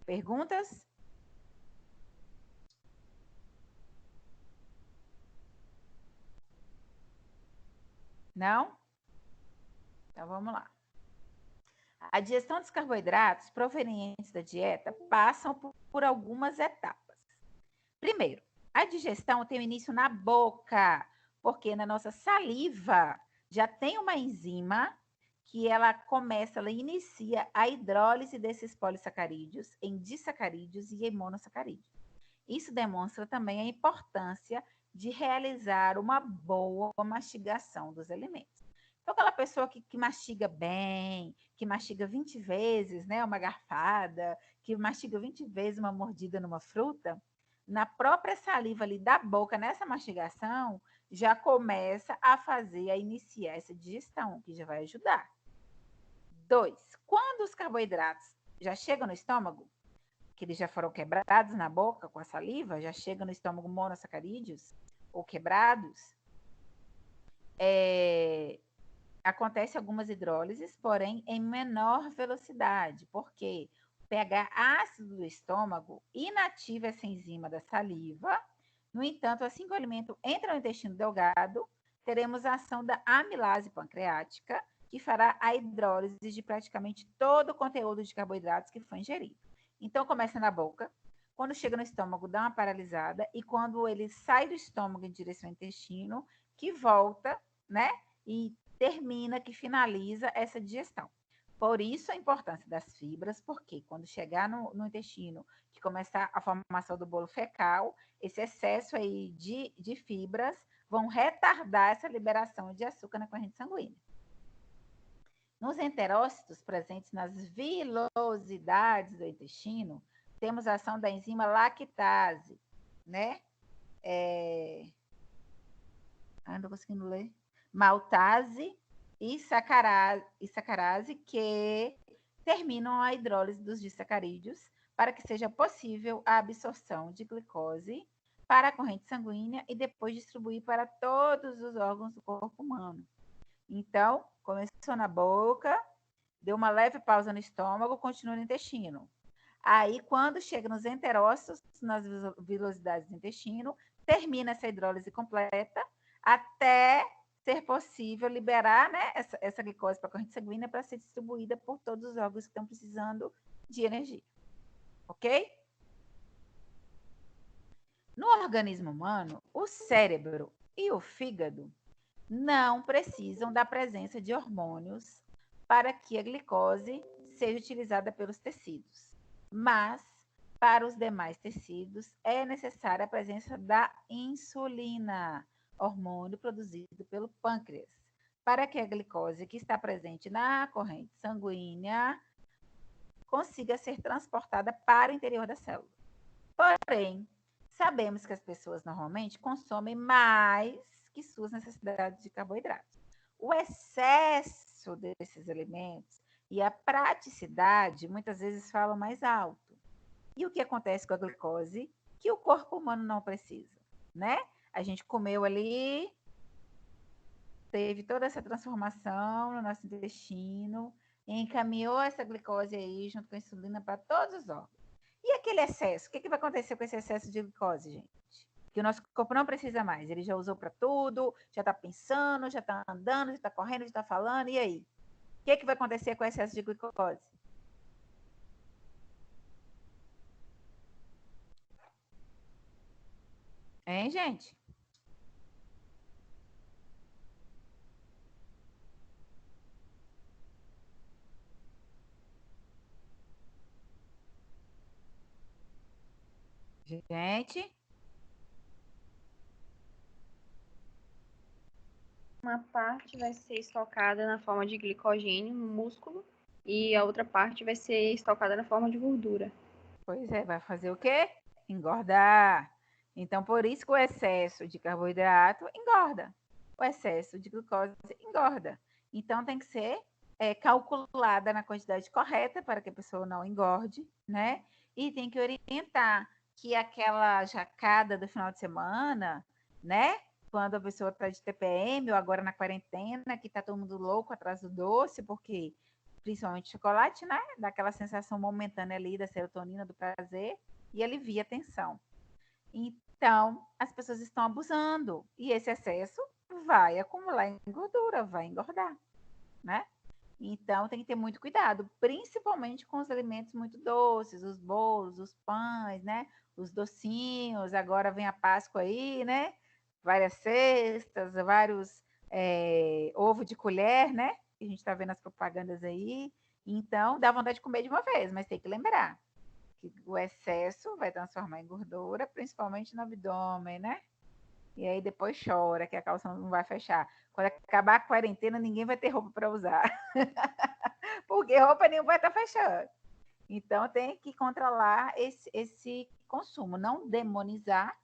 Perguntas? Não? Então, vamos lá. A digestão dos carboidratos provenientes da dieta passam por algumas etapas. Primeiro, a digestão tem início na boca, porque na nossa saliva já tem uma enzima que ela inicia a hidrólise desses polissacarídeos em disacarídeos e em monossacarídeos. Isso demonstra também a importância de realizar uma boa mastigação dos alimentos. Então, aquela pessoa que mastiga bem, que mastiga 20 vezes, né, uma garfada, que mastiga 20 vezes uma mordida numa fruta, na própria saliva ali da boca, nessa mastigação, já começa a iniciar essa digestão, que já vai ajudar. 2, quando os carboidratos já chegam no estômago, que eles já foram quebrados na boca com a saliva, já chegam no estômago monossacarídeos ou quebrados, acontece algumas hidrólises, porém em menor velocidade, porque o pH ácido do estômago inativa essa enzima da saliva. No entanto, assim que o alimento entra no intestino delgado, teremos a ação da amilase pancreática, que fará a hidrólise de praticamente todo o conteúdo de carboidratos que foi ingerido. Então, começa na boca, quando chega no estômago, dá uma paralisada, e quando ele sai do estômago em direção ao intestino, que volta, né? E termina, que finaliza essa digestão. Por isso a importância das fibras, porque quando chegar no intestino, que começar a formação do bolo fecal, esse excesso aí de fibras vão retardar essa liberação de açúcar na corrente sanguínea. Nos enterócitos presentes nas vilosidades do intestino, temos a ação da enzima lactase, né? Não estou conseguindo ler. Maltase e sacarase, que terminam a hidrólise dos disacarídeos para que seja possível a absorção de glicose para a corrente sanguínea e depois distribuir para todos os órgãos do corpo humano. Então, começou na boca, deu uma leve pausa no estômago, continua no intestino. Aí, quando chega nos enterócitos, nas vilosidades do intestino, termina essa hidrólise completa até ser possível liberar, né, essa glicose para a corrente sanguínea para ser distribuída por todos os órgãos que estão precisando de energia. Ok? No organismo humano, o cérebro e o fígado não precisam da presença de hormônios para que a glicose seja utilizada pelos tecidos. Mas, para os demais tecidos, é necessária a presença da insulina, hormônio produzido pelo pâncreas, para que a glicose que está presente na corrente sanguínea consiga ser transportada para o interior da célula. Porém, sabemos que as pessoas normalmente consomem mais que suas necessidades de carboidratos. O excesso desses alimentos e a praticidade muitas vezes falam mais alto. E o que acontece com a glicose? Que o corpo humano não precisa, né? A gente comeu ali, teve toda essa transformação no nosso intestino, encaminhou essa glicose aí junto com a insulina para todos os órgãos. E aquele excesso? O que vai acontecer com esse excesso de glicose, gente? Que o nosso corpo não precisa mais. Ele já usou para tudo, já está pensando, já está andando, já está correndo, já está falando. E aí? O que vai acontecer com o excesso de glicose? Hein, gente? Gente, Uma parte vai ser estocada na forma de glicogênio no músculo e a outra parte vai ser estocada na forma de gordura. pois é, vai fazer o quê? Engordar. Então, por isso que o excesso de carboidrato engorda. O excesso de glucose engorda. Então, tem que ser calculada na quantidade correta para que a pessoa não engorde, né? E tem que orientar que aquela jacada do final de semana, né? Quando a pessoa está de TPM ou agora na quarentena, que está todo mundo louco atrás do doce, porque principalmente chocolate, né? Dá aquela sensação momentânea ali da serotonina, do prazer, e alivia a tensão. Então, as pessoas estão abusando, e esse excesso vai acumular em gordura, vai engordar, né? Então, tem que ter muito cuidado, principalmente com os alimentos muito doces, os bolos, os pães, né? Os docinhos, agora vem a Páscoa aí, né? Várias cestas, vários ovo de colher, né? Que a gente está vendo as propagandas aí. Então, dá vontade de comer de uma vez, mas tem que lembrar que o excesso vai transformar em gordura, principalmente no abdômen, né? E aí depois chora que a calça não vai fechar. Quando acabar a quarentena, ninguém vai ter roupa para usar. Porque roupa nenhuma vai estar fechando. Então tem que controlar esse consumo, não demonizar,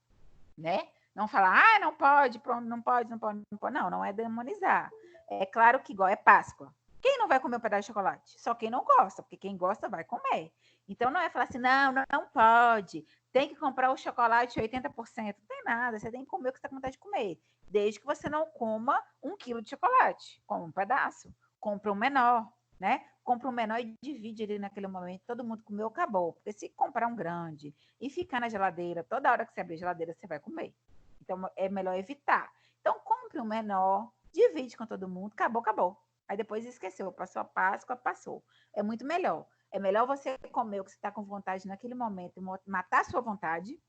né? Não falar, não pode, pronto, não pode, não pode, não pode. Não, não é demonizar. É claro que igual é Páscoa. Quem não vai comer um pedaço de chocolate? Só quem não gosta, porque quem gosta vai comer. Então não é falar assim, não pode. Tem que comprar o chocolate 80%. Não tem nada, você tem que comer o que você está com vontade de comer. Desde que você não coma 1 quilo de chocolate, coma um pedaço. Compra um menor, né? Compra um menor e divide ali naquele momento. Todo mundo comeu, acabou. Porque se comprar um grande e ficar na geladeira, toda hora que você abrir a geladeira, você vai comer. Então, é melhor evitar. Então, compre um menor, divide com todo mundo, acabou, acabou. Aí depois esqueceu, passou a Páscoa, passou. É muito melhor. É melhor você comer o que você está com vontade naquele momento, matar a sua vontade,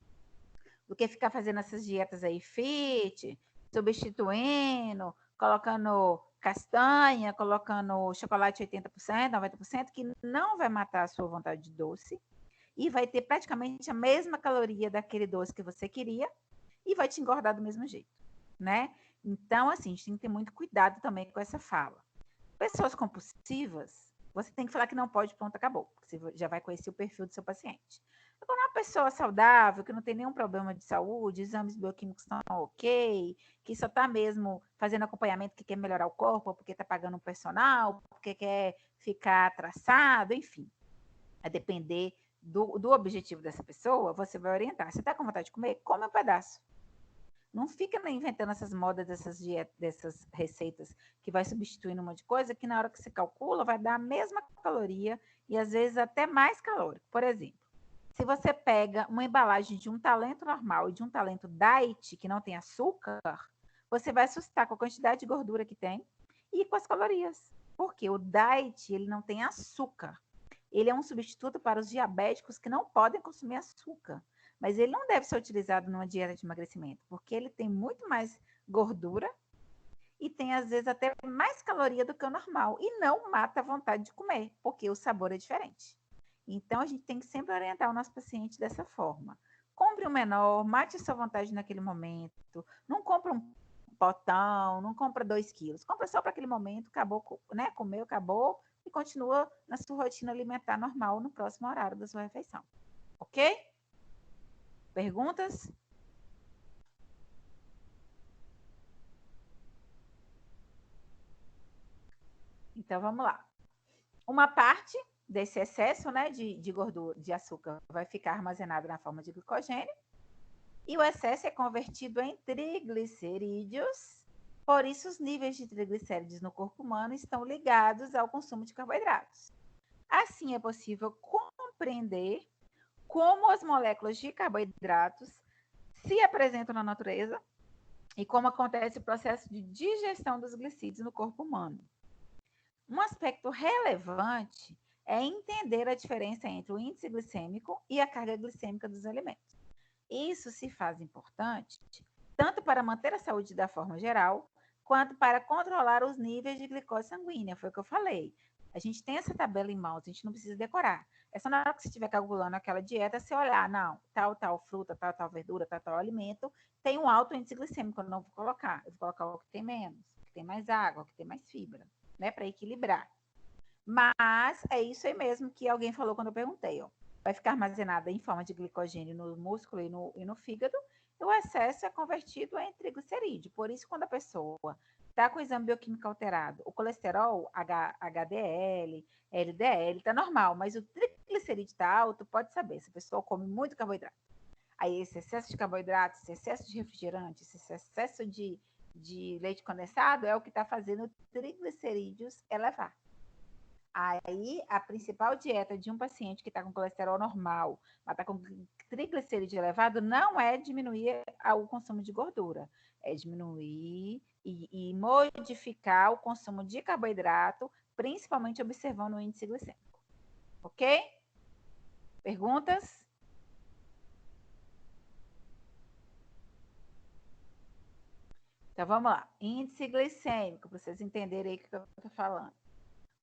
do que ficar fazendo essas dietas aí fit, substituindo, colocando castanha, colocando chocolate 80%, 90%, que não vai matar a sua vontade de doce e vai ter praticamente a mesma caloria daquele doce que você queria e vai te engordar do mesmo jeito, né? Então, assim, a gente tem que ter muito cuidado também com essa fala. Pessoas compulsivas, você tem que falar que não pode, pronto, acabou. Porque você já vai conhecer o perfil do seu paciente. Agora, uma pessoa saudável, que não tem nenhum problema de saúde, exames bioquímicos estão ok, que só está mesmo fazendo acompanhamento, que quer melhorar o corpo, porque está pagando um personal, porque quer ficar traçado, enfim. A depender do objetivo dessa pessoa, você vai orientar. Você está com vontade de comer? Come um pedaço. Não fica inventando essas modas, dessas dietas, dessas receitas que vai substituindo um monte de coisa, que na hora que você calcula vai dar a mesma caloria e às vezes até mais calórico. Por exemplo, se você pega uma embalagem de um talento normal e de um talento diet, que não tem açúcar, você vai assustar com a quantidade de gordura que tem e com as calorias. Porque o diet, ele não tem açúcar. Ele é um substituto para os diabéticos que não podem consumir açúcar. Mas ele não deve ser utilizado numa dieta de emagrecimento, porque ele tem muito mais gordura e tem, às vezes, até mais caloria do que o normal. E não mata a vontade de comer, porque o sabor é diferente. Então, a gente tem que sempre orientar o nosso paciente dessa forma. Compre um menor, mate a sua vontade naquele momento. Não compra um potão, não compra 2 quilos. Compra só para aquele momento, acabou, né? Comeu, acabou, e continua na sua rotina alimentar normal no próximo horário da sua refeição. Ok? Perguntas? Então, vamos lá. Uma parte desse excesso, né, de gordura, de açúcar, vai ficar armazenado na forma de glicogênio. E o excesso é convertido em triglicerídeos. Por isso, os níveis de triglicéridos no corpo humano estão ligados ao consumo de carboidratos. Assim, é possível compreender como as moléculas de carboidratos se apresentam na natureza e como acontece o processo de digestão dos glicídios no corpo humano. Um aspecto relevante é entender a diferença entre o índice glicêmico e a carga glicêmica dos alimentos. Isso se faz importante tanto para manter a saúde da forma geral, quanto para controlar os níveis de glicose sanguínea. Foi o que eu falei. A gente tem essa tabela em mãos, a gente não precisa decorar. É só na hora que você estiver calculando aquela dieta, você olhar, não, tal fruta, tal verdura, tal alimento, tem um alto índice glicêmico, eu não vou colocar. Eu vou colocar o que tem menos, o que tem mais água, o que tem mais fibra, né? Para equilibrar. Mas é isso aí mesmo que alguém falou quando eu perguntei, ó. Vai ficar armazenada em forma de glicogênio no músculo e no fígado, e o excesso é convertido em triglicerídeo. Por isso, quando a pessoa está com o exame bioquímico alterado, o colesterol, HDL, LDL, está normal, mas o triglicerídeo está alto, pode saber, se a pessoa come muito carboidrato. Aí esse excesso de carboidrato, esse excesso de refrigerante, esse excesso de leite condensado é o que está fazendo triglicerídeos elevar. Aí, a principal dieta de um paciente que está com colesterol normal, mas está com triglicerídeo elevado, não é diminuir o consumo de gordura, é diminuir e modificar o consumo de carboidrato, principalmente observando o índice glicêmico. Ok? Perguntas? Então, vamos lá. Índice glicêmico, para vocês entenderem aí o que eu estou falando.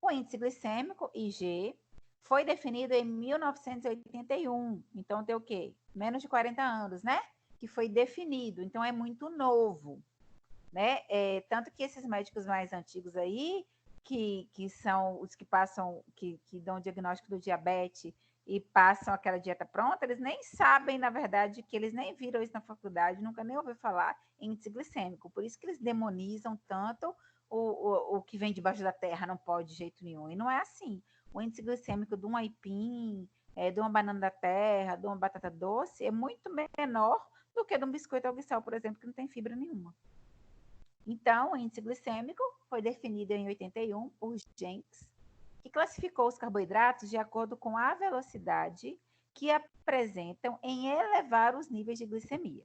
O índice glicêmico, IG, foi definido em 1981. Então, tem o quê? Menos de 40 anos, né? Que foi definido. Então, é muito novo, né? Tanto que esses médicos mais antigos aí, que são os que passam, que dão o diagnóstico do diabetes e passam aquela dieta pronta, eles nem sabem, na verdade, que eles nem viram isso na faculdade, nunca nem ouviram falar em índice glicêmico. Por isso que eles demonizam tanto o que vem debaixo da terra, não pode de jeito nenhum. E não é assim. O índice glicêmico de um aipim, de uma banana da terra, de uma batata doce, é muito menor do que de um biscoito alguiçal, por exemplo, que não tem fibra nenhuma. Então, o índice glicêmico foi definido em 81 por Jenks, que classificou os carboidratos de acordo com a velocidade que apresentam em elevar os níveis de glicemia.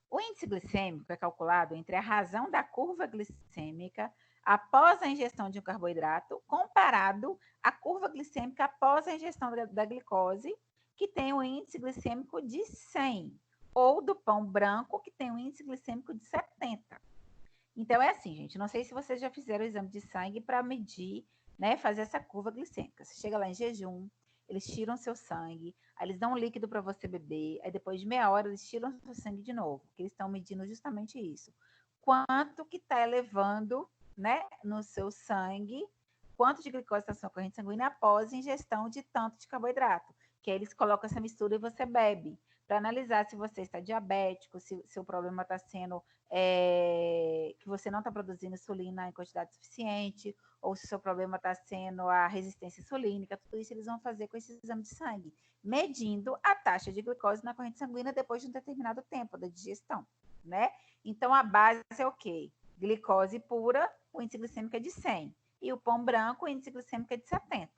O índice glicêmico é calculado entre a razão da curva glicêmica após a ingestão de um carboidrato, comparado à curva glicêmica após a ingestão da glicose, que tem um índice glicêmico de 100, ou do pão branco, que tem um índice glicêmico de 70. Então, é assim, gente, não sei se vocês já fizeram o exame de sangue para medir, né, fazer essa curva glicêmica. Você chega lá em jejum, eles tiram seu sangue, aí eles dão um líquido para você beber, aí depois de meia hora eles tiram seu sangue de novo, porque eles estão medindo justamente isso. Quanto que está elevando, né, no seu sangue, quanto de glicose está na sua corrente sanguínea após ingestão de tanto de carboidrato. Que aí eles colocam essa mistura e você bebe, para analisar se você está diabético, se o problema está sendo que você não está produzindo insulina em quantidade suficiente, ou se o seu problema está sendo a resistência insulínica, tudo isso eles vão fazer com esse exame de sangue, medindo a taxa de glicose na corrente sanguínea depois de um determinado tempo da digestão, né? Então, a base é o quê? Glicose pura, o índice glicêmico é de 100, e o pão branco, o índice glicêmico é de 70.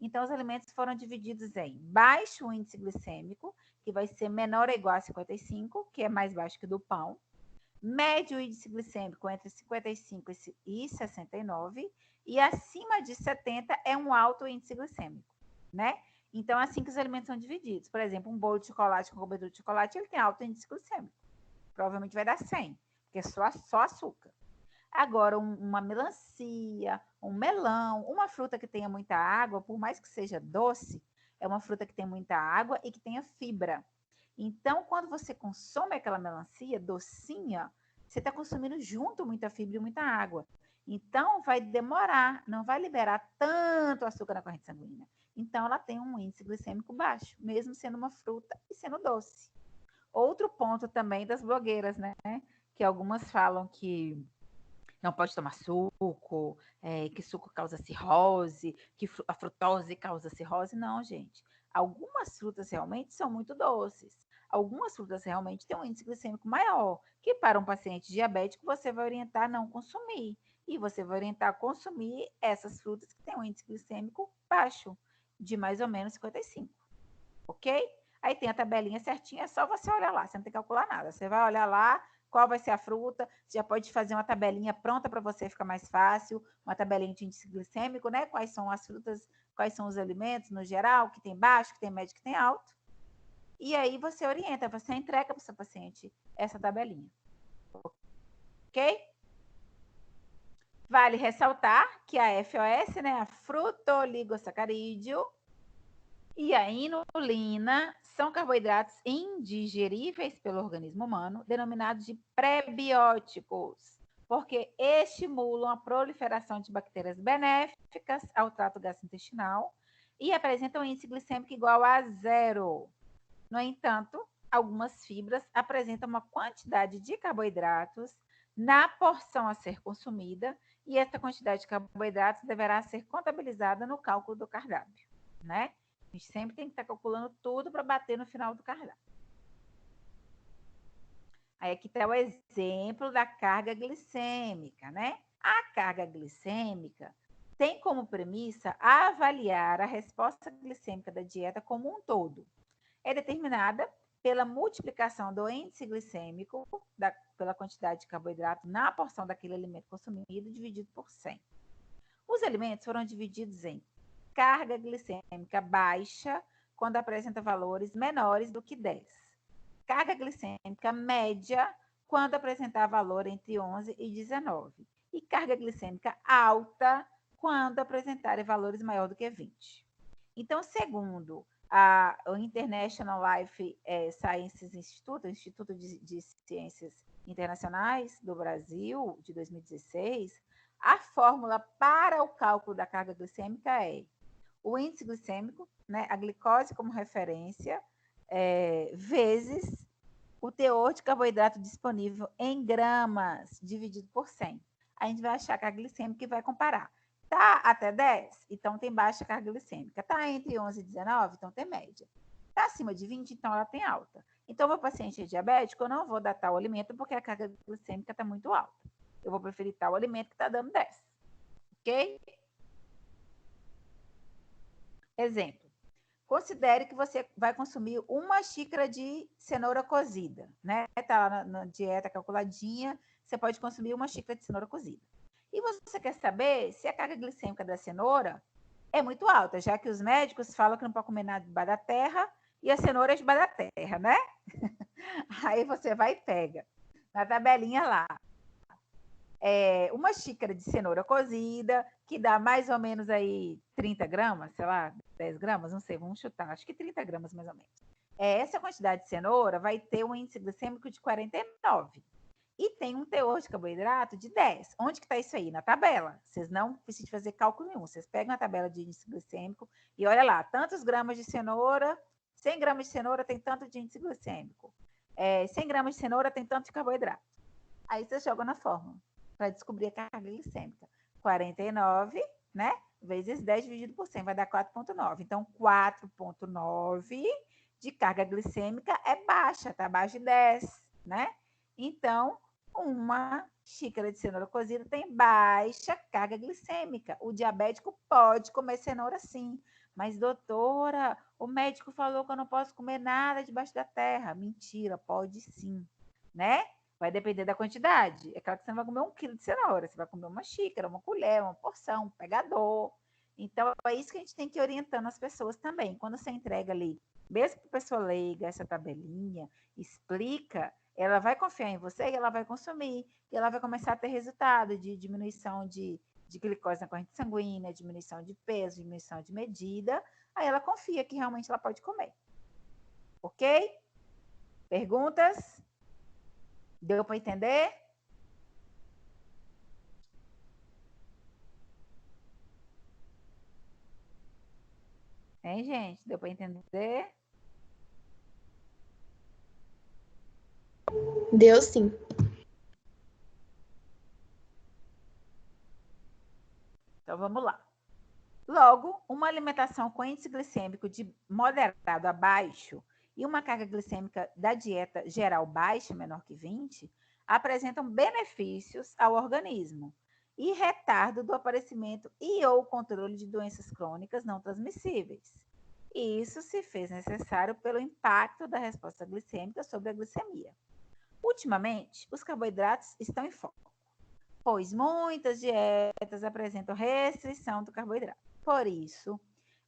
Então, os alimentos foram divididos em baixo índice glicêmico, que vai ser menor ou igual a 55, que é mais baixo que o do pão, médio índice glicêmico entre 55 e 69, e acima de 70 é um alto índice glicêmico, né? Então, assim que os alimentos são divididos. Por exemplo, um bolo de chocolate com cobertura de chocolate, ele tem alto índice glicêmico. Provavelmente vai dar 100, porque é só açúcar. Agora, uma melancia, um melão, uma fruta que tenha muita água, por mais que seja doce, é uma fruta que tem muita água e que tenha fibra. Então, quando você consome aquela melancia docinha, você está consumindo junto muita fibra e muita água. Então, vai demorar, não vai liberar tanto açúcar na corrente sanguínea. Então, ela tem um índice glicêmico baixo, mesmo sendo uma fruta e sendo doce. Outro ponto também das blogueiras, né? Que algumas falam que não pode tomar suco, que suco causa cirrose, que a frutose causa cirrose. Não, gente. Algumas frutas realmente são muito doces. Algumas frutas realmente têm um índice glicêmico maior, que para um paciente diabético você vai orientar a não consumir. E você vai orientar a consumir essas frutas que têm um índice glicêmico baixo, de mais ou menos 55. Ok? Aí tem a tabelinha certinha, é só você olhar lá, você não tem que calcular nada. Você vai olhar lá, qual vai ser a fruta, você já pode fazer uma tabelinha pronta para você, ficar mais fácil, uma tabelinha de índice glicêmico, né? Quais são as frutas, quais são os alimentos no geral, que tem baixo, que tem médio, que tem alto. E aí você orienta, você entrega para o seu paciente essa tabelinha. Ok? Vale ressaltar que a FOS, né, a frutoligosacarídeo, E a inulina são carboidratos indigeríveis pelo organismo humano, denominados de prebióticos, porque estimulam a proliferação de bactérias benéficas ao trato gastrointestinal e apresentam índice glicêmico igual a 0. No entanto, algumas fibras apresentam uma quantidade de carboidratos na porção a ser consumida e essa quantidade de carboidratos deverá ser contabilizada no cálculo do cardápio, né? A gente sempre tem que estar calculando tudo para bater no final do cardápio. Aí aqui está o exemplo da carga glicêmica, né? A carga glicêmica tem como premissa avaliar a resposta glicêmica da dieta como um todo. É determinada pela multiplicação do índice glicêmico pela quantidade de carboidrato na porção daquele alimento consumido dividido por 100. Os alimentos foram divididos em carga glicêmica baixa, quando apresenta valores menores do que 10. Carga glicêmica média, quando apresentar valor entre 11 e 19. E carga glicêmica alta, quando apresentarem valores maior do que 20. Então, segundo o International Life Sciences Institute, o Instituto de Ciências Internacionais do Brasil, de 2016, a fórmula para o cálculo da carga glicêmica é o índice glicêmico, né, a glicose como referência, vezes o teor de carboidrato disponível em gramas, dividido por 100. A gente vai achar a carga glicêmica e vai comparar. Está até 10? Então tem baixa carga glicêmica. Está entre 11 e 19? Então tem média. Está acima de 20? Então ela tem alta. Então, meu paciente é diabético, eu não vou dar tal alimento porque a carga glicêmica está muito alta. Eu vou preferir tal alimento que está dando 10. Ok? Exemplo. Considere que você vai consumir uma xícara de cenoura cozida, né? Está lá na dieta calculadinha, você pode consumir uma xícara de cenoura cozida. E você quer saber se a carga glicêmica da cenoura é muito alta, já que os médicos falam que não pode comer nada debaixo da terra e a cenoura é debaixo da terra, né? Aí você vai e pega na tabelinha lá. Uma xícara de cenoura cozida, que dá mais ou menos aí 30 gramas, sei lá, 10 gramas, não sei, vamos chutar, acho que 30 gramas mais ou menos. Essa quantidade de cenoura vai ter um índice glicêmico de 49 e tem um teor de carboidrato de 10. Onde que está isso aí? Na tabela. Vocês não precisam fazer cálculo nenhum. Vocês pegam a tabela de índice glicêmico e olha lá, tantos gramas de cenoura, 100 gramas de cenoura tem tanto de índice glicêmico. 100 gramas de cenoura tem tanto de carboidrato. Aí você joga na fórmula para descobrir a carga glicêmica. 49, né? Vezes 10 dividido por 100 vai dar 4,9. Então, 4,9 de carga glicêmica é baixa, tá abaixo de 10, né? Então, uma xícara de cenoura cozida tem baixa carga glicêmica. O diabético pode comer cenoura sim. Mas, doutora, o médico falou que eu não posso comer nada debaixo da terra. Mentira, pode sim, né? Vai depender da quantidade. É claro que você não vai comer 1 quilo de cenoura, você vai comer uma xícara, uma colher, uma porção, um pegador. Então, é isso que a gente tem que ir orientando as pessoas também. Quando você entrega ali, mesmo para a pessoa leiga, essa tabelinha, explica, ela vai confiar em você e ela vai consumir. E ela vai começar a ter resultado de diminuição de glicose na corrente sanguínea, diminuição de peso, diminuição de medida. Aí ela confia que realmente ela pode comer. Ok? Perguntas? Deu para entender? Hein, gente? Deu para entender? Deu sim. Então, vamos lá. Logo, uma alimentação com índice glicêmico de moderado a baixo e uma carga glicêmica da dieta geral baixa, menor que 20, apresentam benefícios ao organismo e retardo do aparecimento e ou controle de doenças crônicas não transmissíveis. Isso se fez necessário pelo impacto da resposta glicêmica sobre a glicemia. Ultimamente, os carboidratos estão em foco, pois muitas dietas apresentam restrição do carboidrato. Por isso,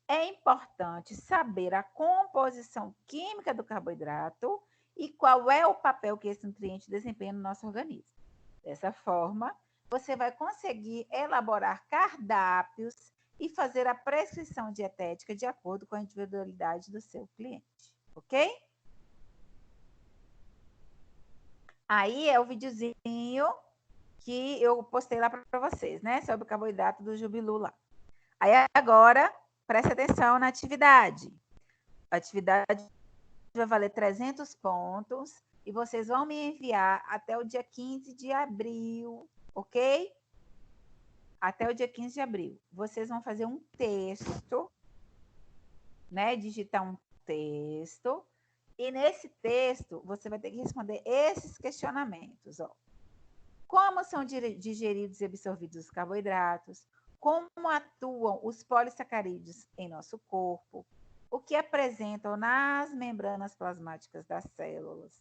é importante saber a composição química do carboidrato e qual é o papel que esse nutriente desempenha no nosso organismo. Dessa forma, você vai conseguir elaborar cardápios e fazer a prescrição dietética de acordo com a individualidade do seu cliente, ok? Aí é o videozinho que eu postei lá para vocês, né? Sobre o carboidrato do Jubilu lá. Aí agora, preste atenção na atividade. A atividade vai valer 300 pontos e vocês vão me enviar até o dia 15 de abril, ok? Até o dia 15 de abril. Vocês vão fazer um texto, né? Digitar um texto. E nesse texto, você vai ter que responder esses questionamentos, ó. Como são digeridos e absorvidos os carboidratos? Como atuam os polissacarídeos em nosso corpo? O que apresentam nas membranas plasmáticas das células?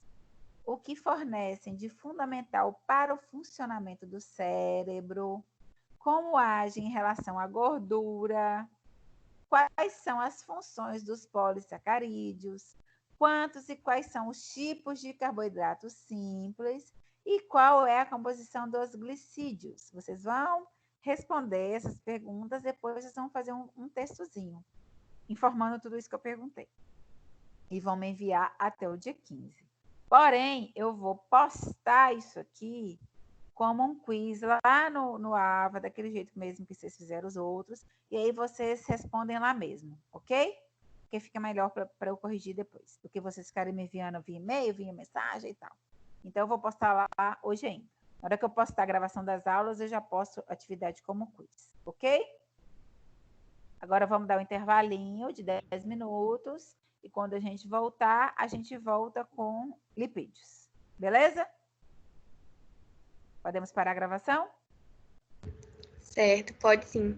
O que fornecem de fundamental para o funcionamento do cérebro? Como agem em relação à gordura? Quais são as funções dos polissacarídeos? Quantos e quais são os tipos de carboidratos simples? E qual é a composição dos glicídios? Vocês vão responder essas perguntas, depois vocês vão fazer um textozinho, informando tudo isso que eu perguntei. E vão me enviar até o dia 15. Porém, eu vou postar isso aqui como um quiz lá no AVA, daquele jeito mesmo que vocês fizeram os outros, e aí vocês respondem lá mesmo, ok? Porque fica melhor para eu corrigir depois, do que vocês ficarem me enviando via e-mail, via mensagem e tal. Então, eu vou postar lá hoje ainda. Na hora que eu postar a gravação das aulas, eu já posto a atividade como quiz, ok? Agora, vamos dar um intervalinho de 10 minutos, e quando a gente volta com lipídios, beleza? Podemos parar a gravação? Certo, pode sim.